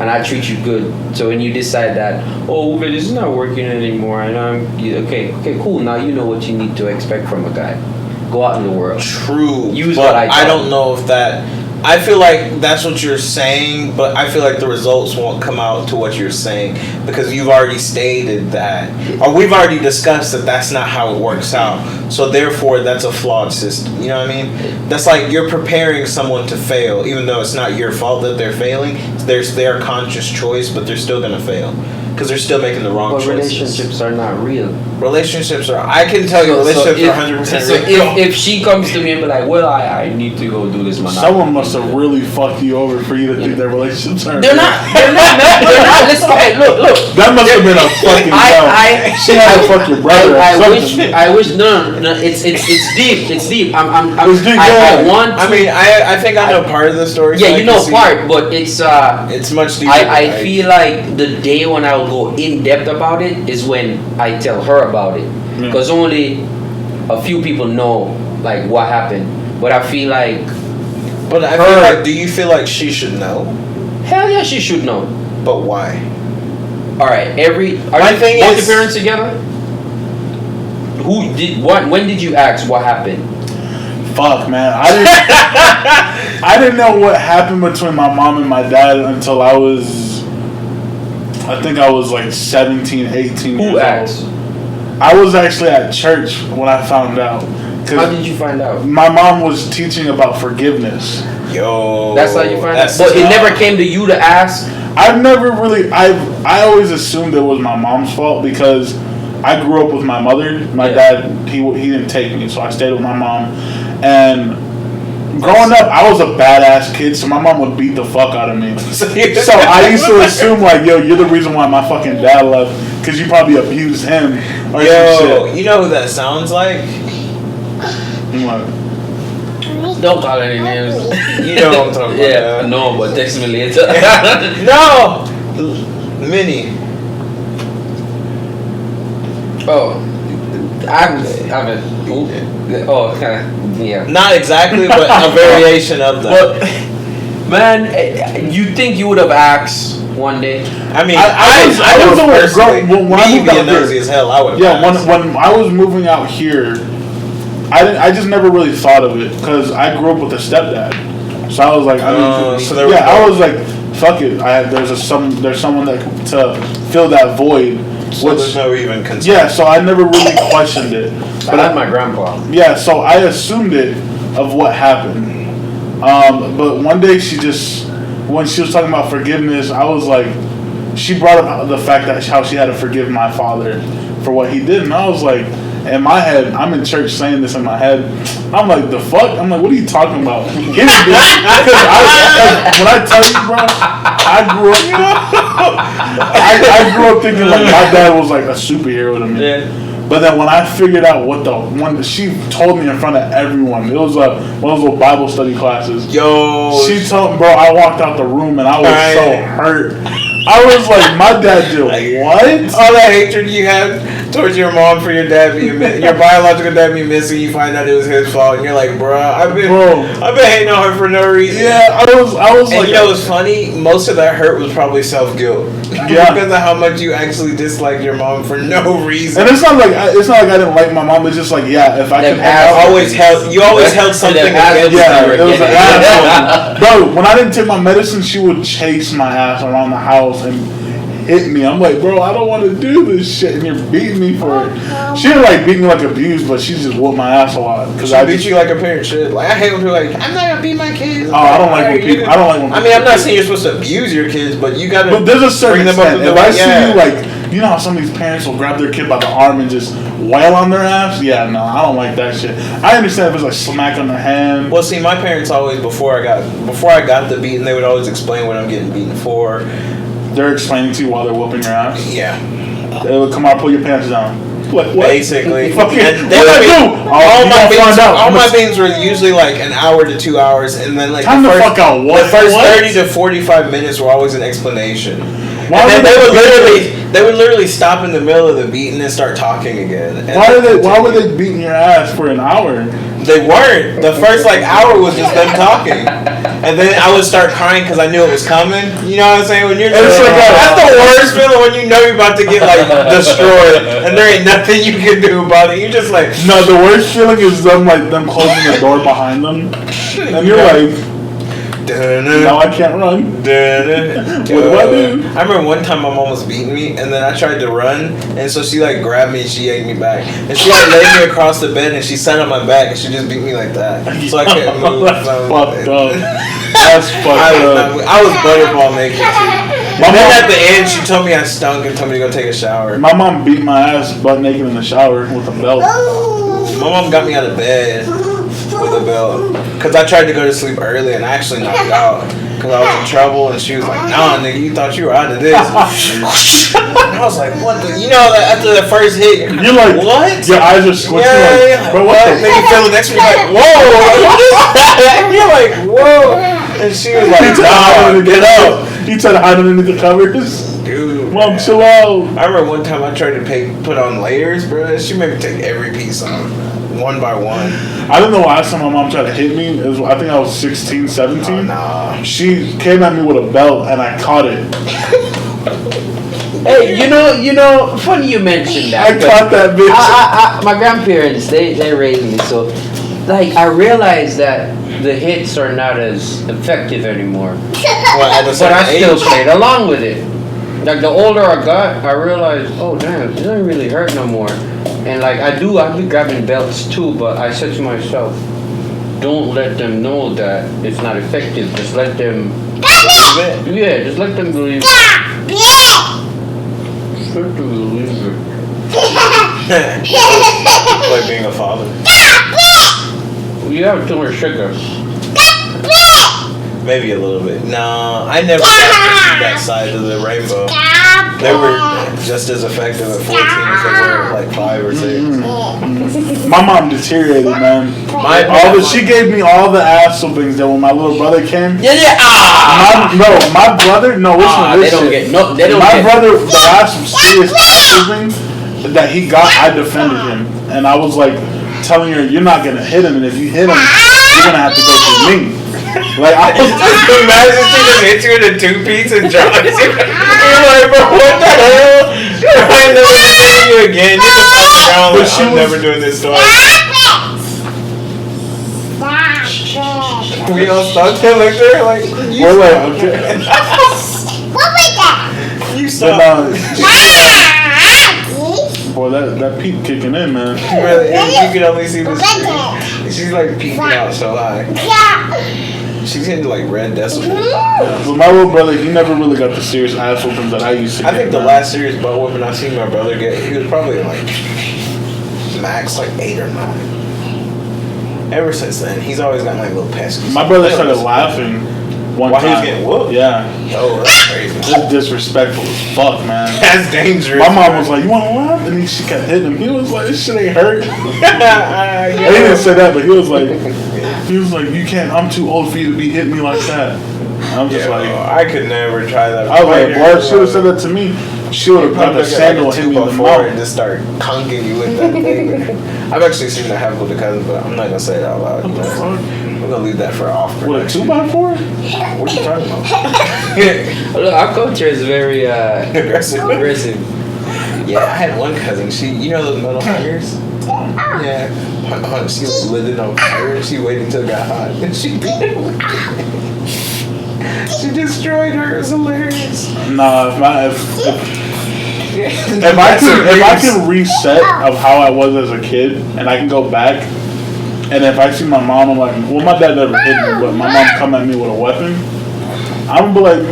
and I treat you good. So when you decide that, oh, Uwe, this is not working anymore, and okay, cool. Now you know what you need to expect from a guy. Go out in the world. True. Use but what I taught don't know if that I feel like that's what you're saying, but I feel like the results won't come out to what you're saying because you've already stated that, or we've already discussed that that's not how it works out. So therefore, that's a flawed system. You know what I mean? That's like you're preparing someone to fail, even though it's not your fault that they're failing. There's their conscious choice, but they're still gonna fail because they're still making the wrong But choices. relationships are not real. Relationships are. I can tell you, relationships are 100% so real. if she comes to me and be like, well, I need to go do this monopoly. Someone must have really fucked you over for you to think their relationships are. They're not. They're not. They're not. Listen, okay, look. That must have been a fucking hell. She had to fuck your brother. I or wish. something. I wish. No. It's deep. It's deep. It's deep, I yeah. want. To, I mean, I think I know part of the story. so yeah, I you can know see- part, but it's It's much deeper. I feel like the day when I will go in depth about it is when I tell her about it, because only a few people know like what happened. But I feel like, But I feel like, do you feel like she should know? hell yeah, she should know. But why? All right, My you thing both is- your parents together? Who did what? When did you ask what happened? Fuck, man. I didn't know what happened between my mom and my dad until I think I was like 17, 18 years Who asked? old. I was actually at church when I found out. How did you find out? My mom was teaching about forgiveness. Yo. That's how you find out. that's But it tough. never came to you to ask. I've never really, I always assumed it was my mom's fault because I grew up with my mother. My dad, he didn't take me, so I stayed with my mom. And growing up, I was a badass kid, so my mom would beat the fuck out of me. So I used to assume like, yo, you're the reason why my fucking dad left, because you probably abused him or some Yo, shit. you know who that sounds like? I'm like, Don't call any names. You know what I'm talking about. Yeah, no, but text me later. No! Minnie. Oh, I haven't. Oh, yeah. Not exactly, but a variation of that. But man, you think you would have asked one day? I mean, I was would always personally, when I me moved out being nosy here. as hell, I would have Yeah, when I was moving out here, I just never really thought of it because I grew up with a stepdad. So I was like, I was like, fuck it. There's someone that to fill that void. So there's no even concern. Yeah, so I never really questioned it. But I had my grandpa. Yeah, so I assumed it of what happened. But one day when she was talking about forgiveness, I was like, she brought up the fact that how she had to forgive my father for what he did, and I was like, in my head, I'm in church saying this in my head. I'm like, the fuck? I'm like, what are you talking about? He didn't do it. Because when I tell you, bro, I grew up thinking like my dad was like a superhero to me. Yeah. But then when I figured out when she told me in front of everyone, it was one of those little Bible study classes. Yo. She told me, bro, I walked out the room and I was so hurt. I was like, my dad did what? All that hatred you have towards your mom for your dad being your biological dad being missing, you find out it was his fault, and you're like, bruh, I've been hating on her for no reason. Yeah, I was And like, you know what's funny? Most of that hurt was probably self-guilt. Yeah. Because of how much you actually disliked your mom for no reason. and it's not like I didn't like my mom. It's just like, yeah, if I Them could You always held something against yeah, her. it was an asshole. Bro, when I didn't take my medicine, she would chase my ass around the house and hit me. I'm like, bro, I don't want to do this shit, and you're beating me for it. She didn't like beat me like abuse, but she just whooped my ass a lot because I beat you like a parent should. Like I hate when people are like, I'm not gonna beat my kids. Oh, I don't like when people. I don't like when. I mean, I'm not saying you're supposed to abuse your kids, but you gotta. But there's a certain bring them up extent. to If the I see yeah. you like, you know how some of these parents will grab their kid by the arm and just wail on their ass? Yeah, no, I don't like that shit. I understand if it's like smack on their hand. Well, see, my parents always before I got the beating, they would always explain what I'm getting beaten for. They're explaining to you while they're whooping your ass. Yeah, They would come out, pull your pants down. What? basically. Fucking, And what I do? All my beatings, all my beans. beatings were usually like an hour to 2 hours, and then like Time the to first, fuck out what? the first What? 30 to 45 minutes were always an explanation. Why And then would they would literally stop in the middle of the beating and start talking again. And Why were they beating your ass for an hour? They weren't. The first like hour was just them talking, and then I would start crying because I knew it was coming. You know what I'm saying? When you're It's like that's the worst feeling when you know you're about to get like destroyed, and there ain't nothing you can do about it. You're just like, No, the worst feeling is them closing the door behind them, and you're like, Now I can't run. What do I do? I remember one time my mom was beating me, and then I tried to run, and so she like grabbed me and she yanked me back, and she like laid me across the bed and she sat on my back and she just beat me like that, so I couldn't move. That's fucked up. That's fucked up. I was butterball naked too. And then at the end, she told me I stunk and told me to go take a shower. My mom beat my ass butt naked in the shower with a belt. My mom got me out of bed with a belt because I tried to go to sleep early and I actually knocked out because I was in trouble, and she was like, "Nah, nigga, you thought you were out of this." And I was like, "What the?" You know, after the first hit, you're like, "What?" Your eyes are squinting. Yeah, bro, what the Then you feel the next one, you're like, "Whoa!" You're like, "Whoa!" And she was like, "Nah, get up." He tried to hide underneath the covers. Dude, Mom, chill out. I remember one time I tried to put on layers, bro. She made me take every piece off, one by one. I don't know why my mom tried to hit me. It was, I think I was 16, 17. Oh, nah. She came at me with a belt and I caught it. Hey, you know, funny you mentioned that. I caught that bitch. My grandparents, they raised me, so like I realized that the hits are not as effective anymore. Well, But I still played along with it. Like the older I got, I realized, oh damn, it doesn't really hurt no more. And like I've been grabbing belts too, but I said to myself, don't let them know that it's not effective. Just let them. Yeah, just let them believe. Just let them believe it. Like being a father. You have too much sugar. Maybe a little bit. No, I never got that side of the rainbow. They were just as effective at 14 as they were at like 5 or 6. My mom deteriorated, man. She gave me all the ass whoopings that when my little brother came. Yeah. My brother. No, listen to this shit. My brother, the last serious ass whooping that he got, I defended him, and I was like telling her, "You're not gonna hit him, and if you hit him, you're gonna have to go through me." Like I was Just imagine she just hit you in a 2-piece and drops you. You're like, bro, what the hell? I ain't never seeing you again. You're just on the ground like, I'm never doing this to her. We all stuck there like there, like you we're like, okay. What was that? You But, suck. boy, that peep kicking in, man. Really, you can only see the screen. She's like peeking out so high. She's hitting like red decibels. But my little brother, he never really got the serious ass whoopings that I used to I get, think the man. last serious butt whooping I seen my brother get, he was probably like max like 8 or 9. Ever since then, he's always gotten like little pesky. My brother started laughing one While time. he was getting whooped? Yeah. Oh, that's crazy. Just disrespectful as fuck, man. That's dangerous. My mom was like, "You want to laugh?" And she kept hitting him. He was like, "This shit ain't hurt." He didn't say that, but he was like, "You can't. I'm too old for you to be hitting me like that." And I'm just like, I could never try that. I was like, "Boy, she would have said that to me. She would have got the sandal and hit me in the and mouth." just start conking you with that thing. I've actually seen that happen with a cousin, but I'm not gonna say it out loud. What the fuck? We're gonna leave that for off. What, a 2x4? What are you talking about? Look, our culture is very Aggressive. aggressive. Yeah, I had one cousin. She, you know those metal hangers? Yeah. She was living on fire. She waited until it got hot, and she beat it. She destroyed her. It was hilarious. Nah, if I can reset of how I was as a kid and I can go back, and if I see my mom, I'm like, well, my dad never hit me, but my mom come at me with a weapon, I'm gonna be like,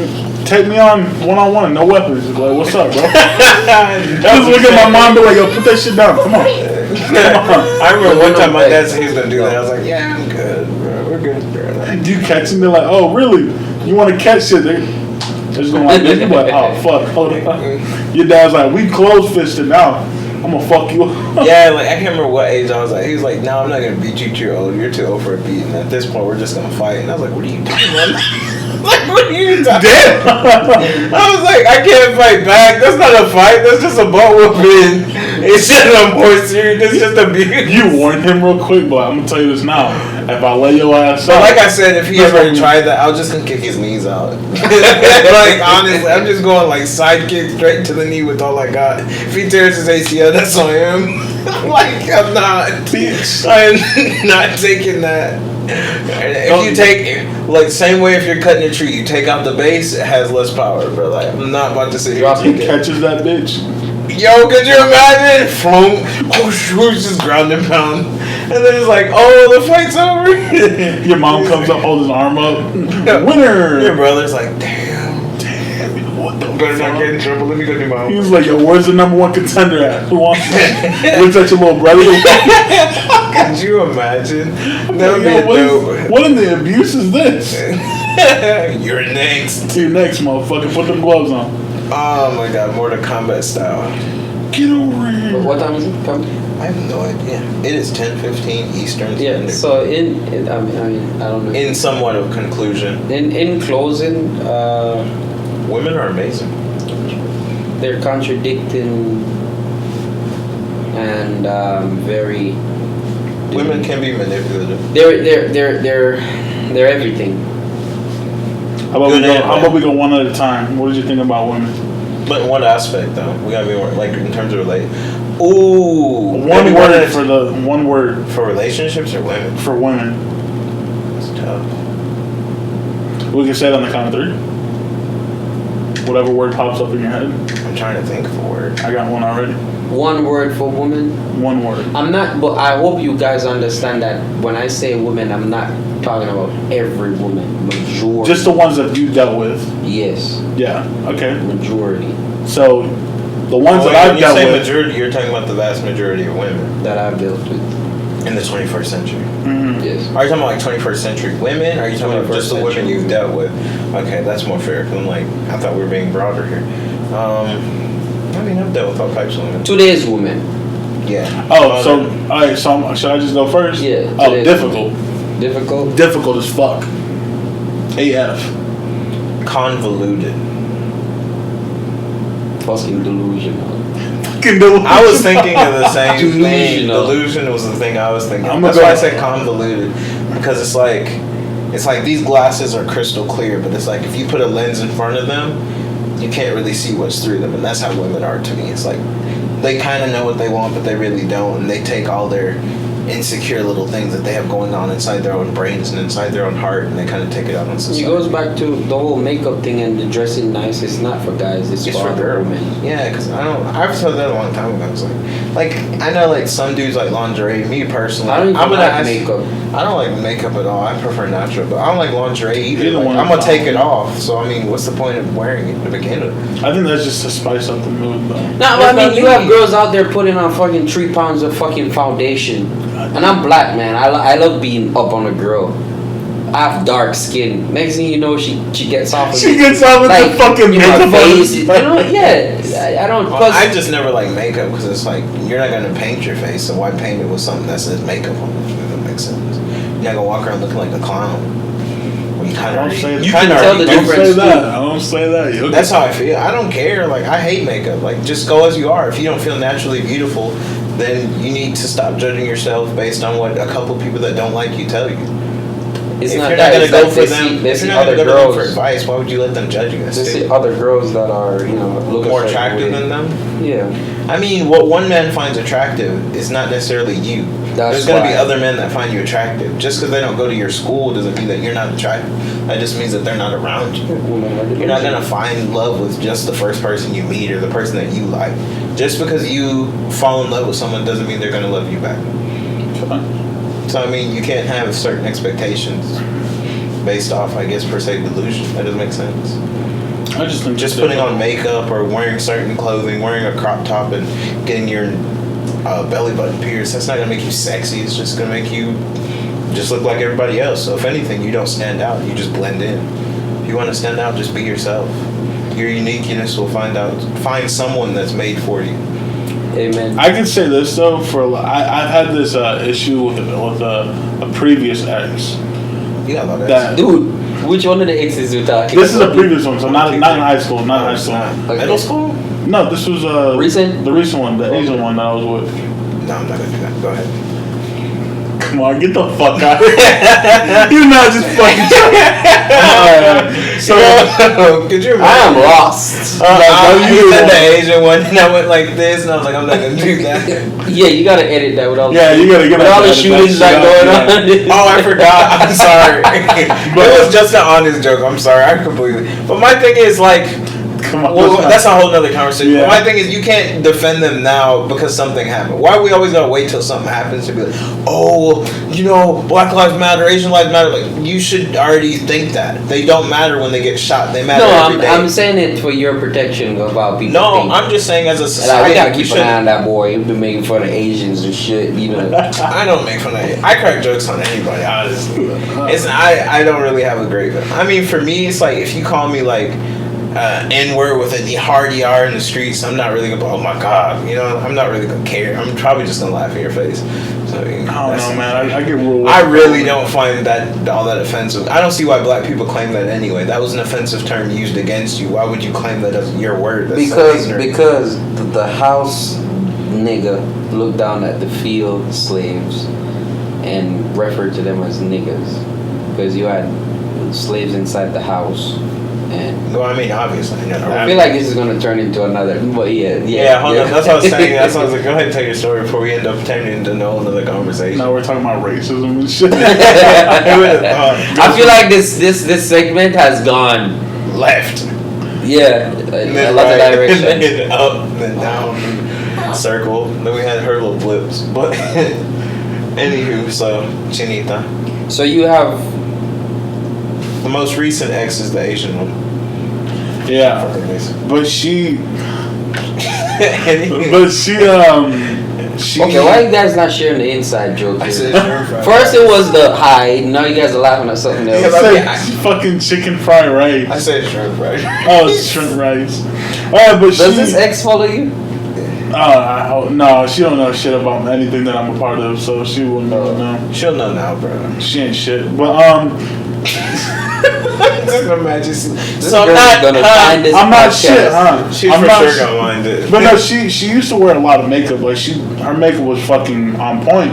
take me on one-on-one, no weapons. Just like, what's up, bro? Just look at my mom, be like, yo, put that shit down. Come on. I remember one time my dad said he was gonna do that. I was like, yeah, I'm good, bro. We're good, bro. You catch them, they're like, oh, really? You want to catch shit? They're just going like this. You're like, oh, fuck, hold on. Your dad's like, we close-fisted now. I'm gonna fuck you up. Yeah, like I can't remember what age I was like. He was like, "No, I'm not gonna beat you. You're old. You're too old for a beat." And at this point, we're just gonna fight. And I was like, "What are you doing, man?" Like, what are you doing? Damn. I was like, "I can't fight back. That's not a fight. That's just a butt whooping. It's just a more serious. It's just abuse." You warned him real quick, but I'm gonna tell you this now. If I lay your ass But out, like I said, if he ever tried that, I was just gonna kick his knees out. Like honestly, I'm just going like side kick straight to the knee with all I got. If he tears his ACL, that's on him. Like, I'm not. I'm not taking that. If you take, like, same way if you're cutting a tree, you take out the base, it has less power, bro. Like, I'm not about to sit here and He take it. catches that bitch. Yo, could you imagine? Floom, whoosh, whoosh, just ground and pound. And then it's like, oh, the fight's over. Your mom comes up, holds his arm up. Winner! Your brother's like, damn. What the Better not fuck? get in trouble. Let me go to mom. He was like, yo, where's the number one contender at? Who wants that? Looks at your little brother. Could you imagine? That would be Yo, a dope. what in the abuse is this? You're next. You next, motherfucker. Put them gloves on. Oh my god, Mortal Kombat style. Get over here. What time is it? Come. I have no idea. It is 10:15 Eastern Yeah. Standard. So I mean, I don't know. In somewhat of conclusion, In closing, women are amazing. they're contradicting and very. Women can be manipulative. They're everything. How about, Good and how bad. about we go one at a time? What did you think about women? But in what aspect though? We gotta be more, like in terms of relate. Ooh, One maybe word at a for the one word for relationships or women. for women. It's tough. We can say it on the count of three. Whatever word pops up in your head. I'm trying to think of a word. I got one already. One word for woman. One word. I'm not, but I hope you guys understand that when I say woman, I'm not talking about every woman. Majority. Just the ones that you dealt with. Yes, Yeah. Okay. majority So the ones When that I've you dealt say with. majority, you're talking about the vast majority of women that I've dealt with. in the 21st century. Mhm. Yes. Are you talking about like 21st century women? Or are you talking about just the 21st women century you've dealt with? Okay, that's more fair. 'Cause I'm like, I thought we were being broader here. I mean, I've dealt with all types of women. Today's woman. Yeah. Oh, so all right. So should I just go first? Yeah, Oh, today's difficult. Difficult. Difficult as fuck. AF. Convoluted. Fucking delusional. I was thinking of the same thing. Delusional. Delusion was the thing I was thinking. I'm That's gonna why I go- said convoluted, because it's like these glasses are crystal clear, but it's like if you put a lens in front of them, you can't really see what's through them, and that's how women are to me. It's like they kind of know what they want, but they really don't, and they take all their insecure little things that they have going on inside their own brains and inside their own heart, and they kind of take it out on It society. goes back to the whole makeup thing and the dressing nice. It's not for guys. It's It's for for girls. women. Yeah, because I've said that a long time ago. It's like I know like some dudes like lingerie. Me personally, I don't even I'm gonna like ask, makeup. I don't like makeup at all. I prefer natural, but I don't like lingerie either. Either Like, one I'm is gonna take fine. it off. So I mean, what's the point of wearing it to begin with? I think that's just to spice up the mood, though. No, but I That's mean, not you me. have girls out there putting on fucking 3 pounds of fucking foundation. And I'm black, man. I love being up on a girl. I have dark skin. Next thing you know, she gets off of She me. gets off with the fucking in my makeup on her face. You know, yeah. I don't. Well, Plus, I just never like makeup because it's like you're not gonna paint your face, so why paint it with something that says makeup on it? If that makes sense. You're not gonna walk around looking like a clown. Well, you I kind don't of. say You that. kind tell the Don't difference. say that. I don't say that. You- That's how I feel. I don't care. Like I hate makeup. Like just go as you are. If you don't feel naturally beautiful, then you need to stop judging yourself based on what a couple people that don't like you tell you. it's If not you're that. not gonna It's go like for they them, see, they if see you're not other gonna go to them for girls. advice, why would you let them judge you? That's They see stupid. other girls that are, you know, look a More certain attractive way. than them. Yeah. I mean, what one man finds attractive is not necessarily you. That's There's going to be why- other men that find you attractive. Just because they don't go to your school doesn't mean that you're not attractive. That just means that they're not around you. You're not going to find love with just the first person you meet or the person that you like. Just because you fall in love with someone doesn't mean they're going to love you back. So, I mean, you can't have certain expectations based off, I guess, per se, delusion. That doesn't make sense. I just think Just putting on makeup or wearing certain clothing, wearing a crop top and getting your belly button pierced, that's not going to make you sexy. It's just going to make you just look like everybody else. So if anything, you don't stand out. You just blend in. If you want to stand out, just be yourself. Your uniqueness will find someone that's made for you. Amen. I can say this though. I've had this issue with a previous ex. You got a lot of That Dude, which one of the exes you talking this is a about? previous one, so not in high school, not high school. Okay. Middle school? No, this was Recent? the recent one, the Asian one that I was with. No, I'm not going to do that. Go ahead. Come on, get the fuck out of here. You're not just fucking so, could you imagine? I am lost. I said the Asian one, and I went like this, and I was like, I'm not gonna do that. Yeah, you gotta edit that with all. yeah, you gotta get with all the shootings that going on. Oh, I forgot. I'm sorry. It was just an honest joke. I'm sorry. I completely. But my thing is like. Come on. Well, that's a whole nother conversation. Yeah. My thing is, you can't defend them now because something happened. Why we always gotta wait till something happens to be like, oh, Black Lives Matter, Asian Lives Matter. Like, you should already think that they don't matter when they get shot. They matter every day. I'm saying it for your protection of how people. No, think. I'm just saying as a Like, society, we gotta keep an eye on that boy. He's been making fun of Asians and shit. I don't make fun of it. I crack jokes on anybody. Honestly, I don't really have a great. I mean, for me, it's like if you call me like. N-word with a hard ER in the streets, I'm not really gonna, oh my god, I'm not really gonna care. I'm probably just gonna laugh in your face. So, I don't know, man. I get real. I really don't find that all that offensive. I don't see why black people claim that anyway. That was an offensive term used against you. Why would you claim that as your word? That's because the house nigga looked down at the field slaves and referred to them as niggas because you had slaves inside the house. And well, I mean, obviously. I feel like this is going to turn into another. But yeah. Hold on. That's what I was saying. That's what I was like. Go ahead and tell your story before we end up turning into another conversation. No, we're talking about racism and shit. I feel like this segment has gone left. Yeah, a lot of direction. And then up, and then down, circle. Then we had her little blips. But anywho, so Chinita. So you have. The most recent ex is the Asian one. Yeah, but she. Okay, why you guys not sharing the inside joke? I said sure. First it was the high. Now you guys are laughing at something else. It's fucking chicken fried rice. I said shrimp rice. Oh, it's shrimp rice. Alright, but does this ex follow you? No, she don't know shit about anything that I'm a part of, so she wouldn't know. She'll know now, bro. She ain't shit, but Imagine. So I'm not gonna find this. I'm not shit, huh? She's I'm for not sure gonna mind it. But no, she used to wear a lot of makeup. Like her makeup was fucking on point.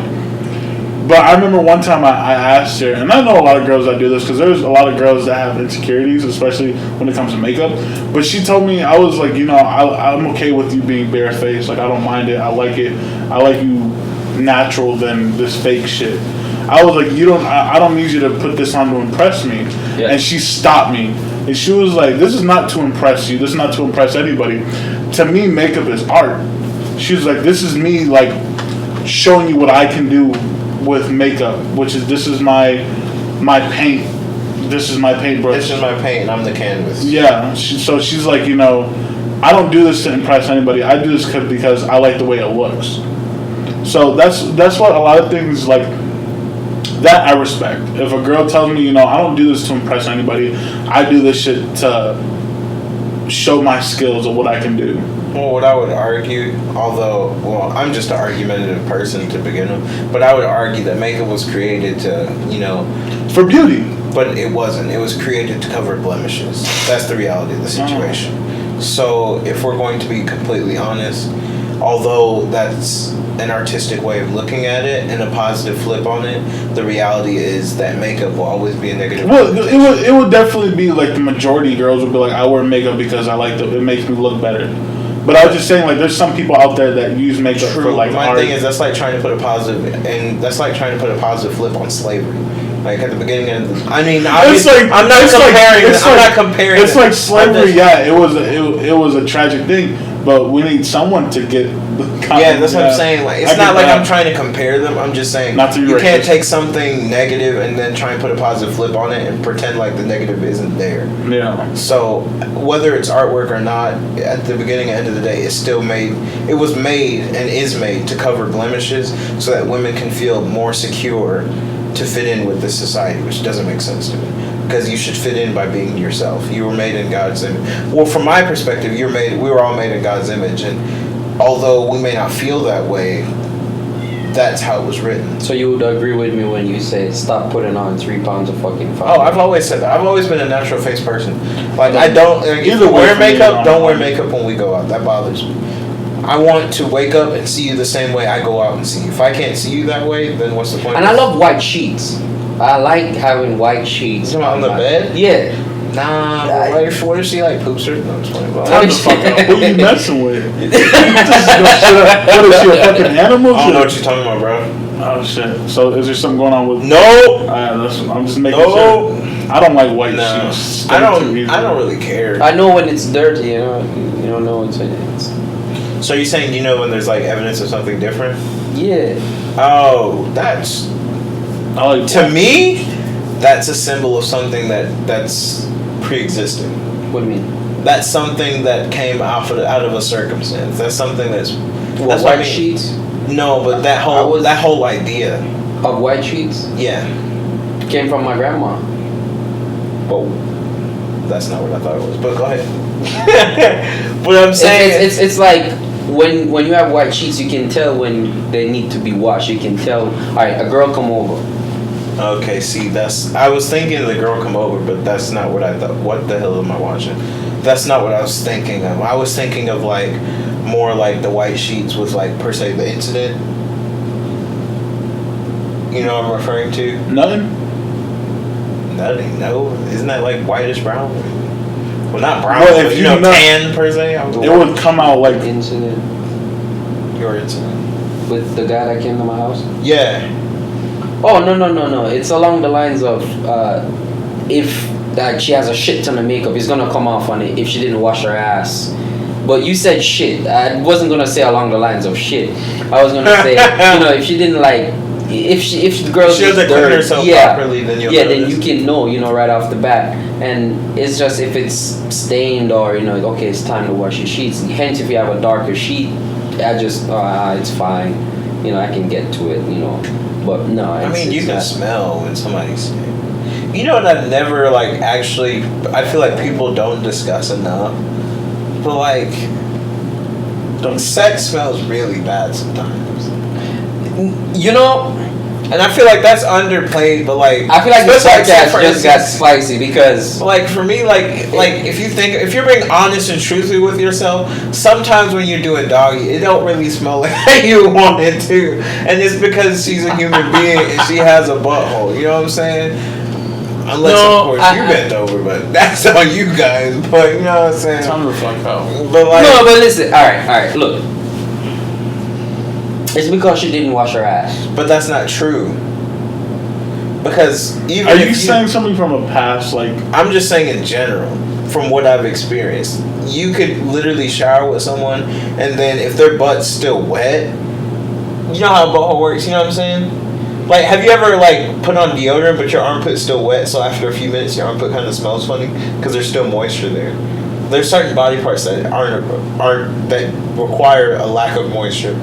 But I remember one time I asked her, and I know a lot of girls that do this because there's a lot of girls that have insecurities, especially when it comes to makeup. But she told me, I was like, I'm okay with you being barefaced. Like I don't mind it. I like it. I like you natural than this fake shit. I was like, I don't need you to put this on to impress me. Yeah. And she stopped me. And she was like, this is not to impress you. This is not to impress anybody. To me, makeup is art. She was like, this is me, like, showing you what I can do with makeup, this is my paint. This is my paintbrush. This is my paint, and I'm the canvas. Yeah. So she's like, I don't do this to impress anybody. I do this because I like the way it looks. So that's what a lot of things like that I respect. If a girl tells me, I don't do this to impress anybody. I do this shit to show my skills of what I can do. Well, what I would argue, I'm just an argumentative person to begin with, but I would argue that makeup was created to, for beauty. But it wasn't. It was created to cover blemishes. That's the reality of the situation. So if we're going to be completely honest, although that's an artistic way of looking at it and a positive flip on it, the reality is that makeup will always be a negative. Well, it would definitely be like the majority of girls would be like, I wear makeup because it makes me look better. But I was just saying, like, there's some people out there that use makeup for like My art. thing is that's like trying to put a positive flip on slavery. Like at the beginning of I'm not comparing. It's like slavery. Yeah, it was a tragic thing, but we need someone to get. Yeah, that's what I'm saying. Like, it's not like I'm trying to compare them. I'm just saying you can't take something negative and then try and put a positive flip on it and pretend like the negative isn't there. Yeah. So whether it's artwork or not, at the beginning and end of the day, it's still made. It was made and is made to cover blemishes so that women can feel more secure to fit in with this society, which doesn't make sense to me. Because you should fit in by being yourself. You were made in God's image. Well, from my perspective, we were all made in God's image, and although we may not feel that way, that's how it was written. So you would agree with me when you say stop putting on 3 pounds of fucking fat? Oh, I've always said that. I've always been a natural face person. Like I don't. If you wear makeup, don't wear makeup when we go out. That bothers me. I want to wake up and see you the same way I go out and see you. If I can't see you that way, then what's the point? And I love white sheets. I like having white sheets. You talking about on the bed? Yeah. Nah, what if she like poops her? No, I'm just playing. Time the fuck up. Who you messing with? What is she, a fucking animal? I don't know what you're talking about, bro. Oh shit. So is there something going on with? No. I'm just making No. sure. I don't like white No. sheets. I don't really care. I know when it's dirty, you know. You don't know it's So you're saying you know when there's like evidence of something different? yeah. Oh, that's I like to me. That's a symbol of something that's pre-existing. What do you mean? That's something that came out of a circumstance. That's something that's What, what I white mean. sheets? No, but that whole idea. Of white sheets Yeah. came from my grandma. Well, that's not what I thought it was. But go ahead. What I'm saying It's like when you have white sheets, you can tell when they need to be washed. You can tell. All right, a girl come over. okay, see, I was thinking the girl come over, but that's not what I thought. What the hell am I watching? That's not what I was thinking of. I was thinking of like more like the white sheets with like per se the incident. You know what I'm referring to? nothing. Nothing. No, isn't that like whitish brown? Well, not brown, Well, but if you you know, know- tan per se. It would come out like Incident Your incident. with the guy that came to my house. Yeah. Oh no! It's along the lines of if that she has a shit ton of makeup, it's gonna come off on it if she didn't wash her ass. But you said shit. I wasn't gonna say along the lines of shit. I was gonna say if she didn't like if the girl She doesn't clean herself properly, then you'll then notice. you can know right off the bat. And it's just if it's stained or okay, it's time to wash your sheets. Hence, if you have a darker sheet, it's fine. I can get to it. But no. I mean, you it's can not. smell when somebody's. You know what I've never like actually. I feel like people don't discuss enough. But like, sex smells really bad sometimes. And I feel like that's underplayed, but like I feel like this especially, podcast for just got instance, spicy because like for me, like if you're being honest and truthful with yourself, sometimes when you're doing doggy, it don't really smell like you want it to, and it's because she's a human being and she has a butthole. You know what I'm saying? Unless of course you bent over, but that's on you guys. But you know what I'm saying? time to fuck out. But like, no, but listen. All right. Look, it's because she didn't wash her ass. but that's not true. Because even Are if you saying something from a past like? I'm just saying in general, from what I've experienced, you could literally shower with someone, and then if their butt's still wet, you know how a butthole works. You know what I'm saying? Like, have you ever like put on deodorant, but your armpit's still wet? So after a few minutes, your armpit kind of smells funny because there's still moisture there. There's certain body parts that aren't that require a lack of moisture.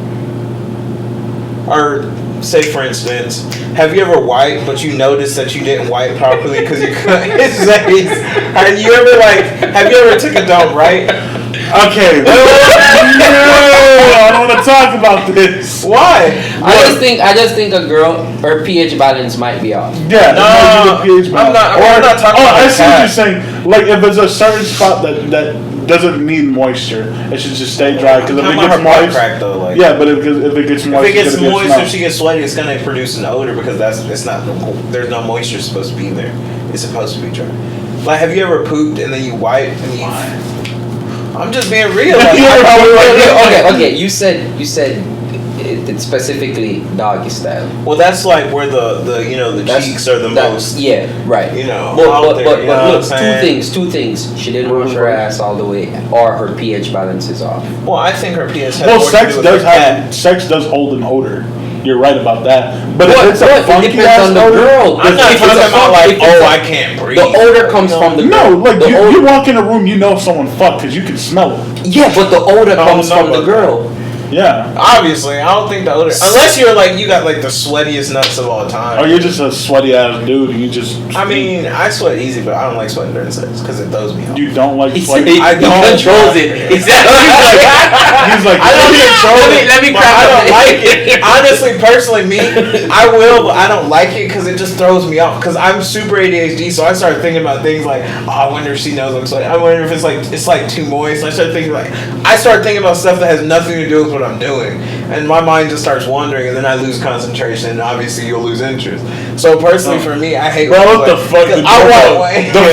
Or say for instance, have you ever wiped but you noticed that you didn't wipe properly because you couldn't? Have you ever took a dump, right? Okay. No, I don't want to talk about this. Why? I just think a girl, her pH balance might be off. Yeah, No, it might be the pH I'm balance. not talking about I see what that. you're saying. Like if there's a certain spot that doesn't need moisture, it should just stay dry. Because if it gets moist, crack though, like yeah, but if it gets moist, if it gets it's gonna moist smell. or she gets sweaty, it's gonna produce an odor because there's no moisture supposed to be there. It's supposed to be dry. Like, have you ever pooped and then you wipe and you? I'm just being real. Like, Okay. You said it specifically doggy style. Well, that's like where the cheeks are the most. Yeah, right. Out But there, you know what I'm look, saying? two things. She didn't wash her ass all the way, or her pH balance is off. Well, I think her pH has Well, more to sex do with her sex does hold an odor. You're right about that. But What? if it's a It funky depends ass on the odor, girl. I'm not If it's talking a about funk- like, if it's a- I can't breathe. The odor comes from the no, girl. like The you odor- walk in a room, you know someone fucked because you can smell it. Yeah, but the odor comes know from the about girl. Yeah. Obviously, I don't think the odor. Unless you're like you got like the sweatiest nuts of all time. Or you're just a sweaty ass dude and you just. I mean, I sweat easy, but I don't like sweating during sex because it throws me off. You don't like He sweaty. I don't controls it. Exactly. He's like, I don't control it. Let me but crack I up don't the- like it. Honestly, personally, me, I will, but I don't like it because because it just throws me off. Because I'm super ADHD, so I start thinking about things like, oh, I wonder if she knows I'm sweating. I wonder if it's like too moist. I start thinking about stuff that has nothing to do with what I'm doing, and my mind just starts wandering, and then I lose concentration, and obviously you'll lose interest. So personally, for me, I hate. Bro, what the fuck? The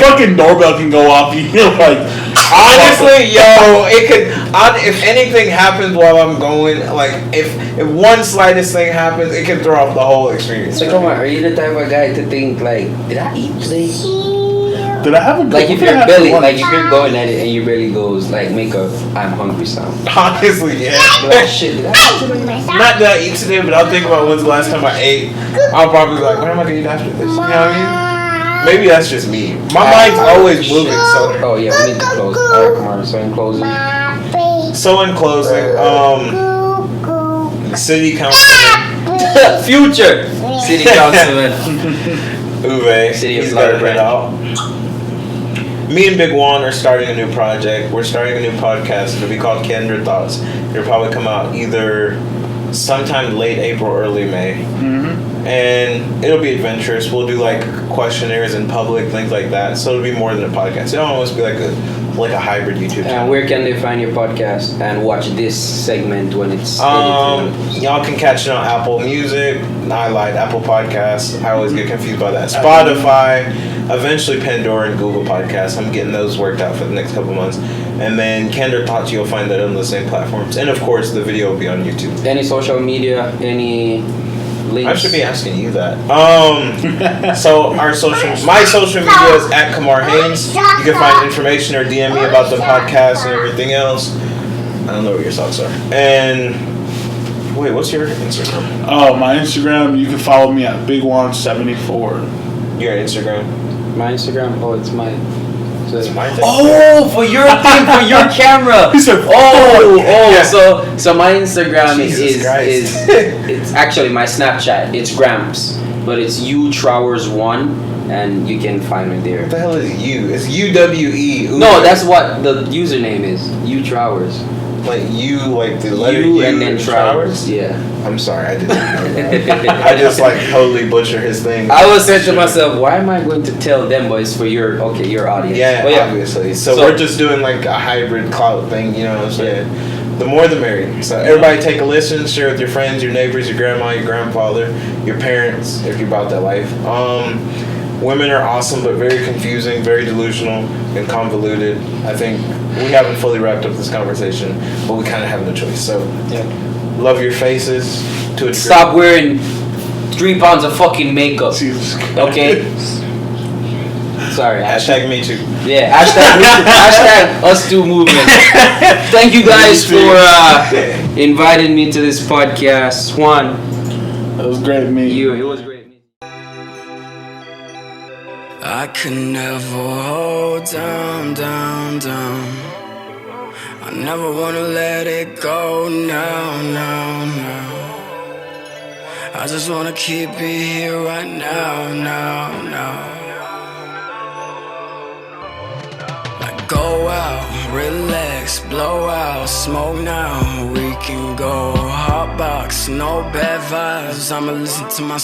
fucking doorbell can go off. You're like, honestly, yo, it could. If anything happens while I'm going, like if one slightest thing happens, it can throw off the whole experience. So come on, are you the type of guy to think like, did I eat today? Did I have a good Like if you're going at it and your belly goes like make a I'm hungry sound. Honestly, yeah. Like, shit, did I eat today? Not that I eat today, but I'll think about when's the last time I ate. I'll probably be like, what am I gonna eat after this? You know what I mean? Maybe that's just me. My mind's always moving. So. Oh yeah, we need to close. Alright, come on. So in closing. City councilman. Future city councilman. Uwe. City of He's got it Florida. right out. Me and Big Juan are starting a new project. We're starting a new podcast. It'll be called Candor Thoughts. It'll probably come out either sometime late April, early May. Mm-hmm. And it'll be adventurous. We'll do like questionnaires in public, things like that. So it'll be more than a podcast. It'll almost be like a hybrid YouTube channel. And where can they find your podcast and watch this segment when it's edited? Y'all can catch it on Apple Music. I lied, Apple Podcasts. I always get confused by that. Spotify, eventually Pandora and Google Podcasts. I'm getting those worked out for the next couple months. And then Candor Thoughts, you'll find that on the same platforms. And of course, the video will be on YouTube. Any social media, any links? I should be asking you that. So my social media is at Kamar Haynes. You can find information or DM me about the podcast and everything else. I don't know what your thoughts are. And wait, what's your Instagram? oh, my Instagram, you can follow me at BigJuan74. Your Instagram. My Instagram? Oh, it's my. It's my thing. Oh, for your thing, for your camera. He said, Yeah. So my Instagram Jesus Christ. is it's actually my Snapchat. It's Gramps, but it's uTrowers1, and you can find me there. What the hell is you? It's UWE. No, that's what the username is. uTrowers. Like you, like the letter U U and then Trowers. Yeah. I'm sorry, I didn't know that. I just like totally butcher his thing. I was saying to myself, why am I going to tell them? But it's for your audience. Yeah, But obviously. So we're just doing like a hybrid clout thing, you know what I'm saying? The more the merrier. So everybody take a listen, share with your friends, your neighbors, your grandma, your grandfather, your parents, if you're about that life. Women are awesome, but very confusing, very delusional, and convoluted. I think we haven't fully wrapped up this conversation, but we kind of have no choice. So, love your faces to a degree. Stop wearing 3 pounds of fucking makeup. Jesus Christ. Okay. Sorry. Hashtag me too. Yeah. Hashtag us two movement. Thank you guys for inviting me to this podcast. Juan, That was great meeting you. it was great. I could never hold down. I never wanna let it go now. I just wanna keep it here right now. Like go out, relax, blow out, smoke now. We can go hot box, no bad vibes. I'ma listen to my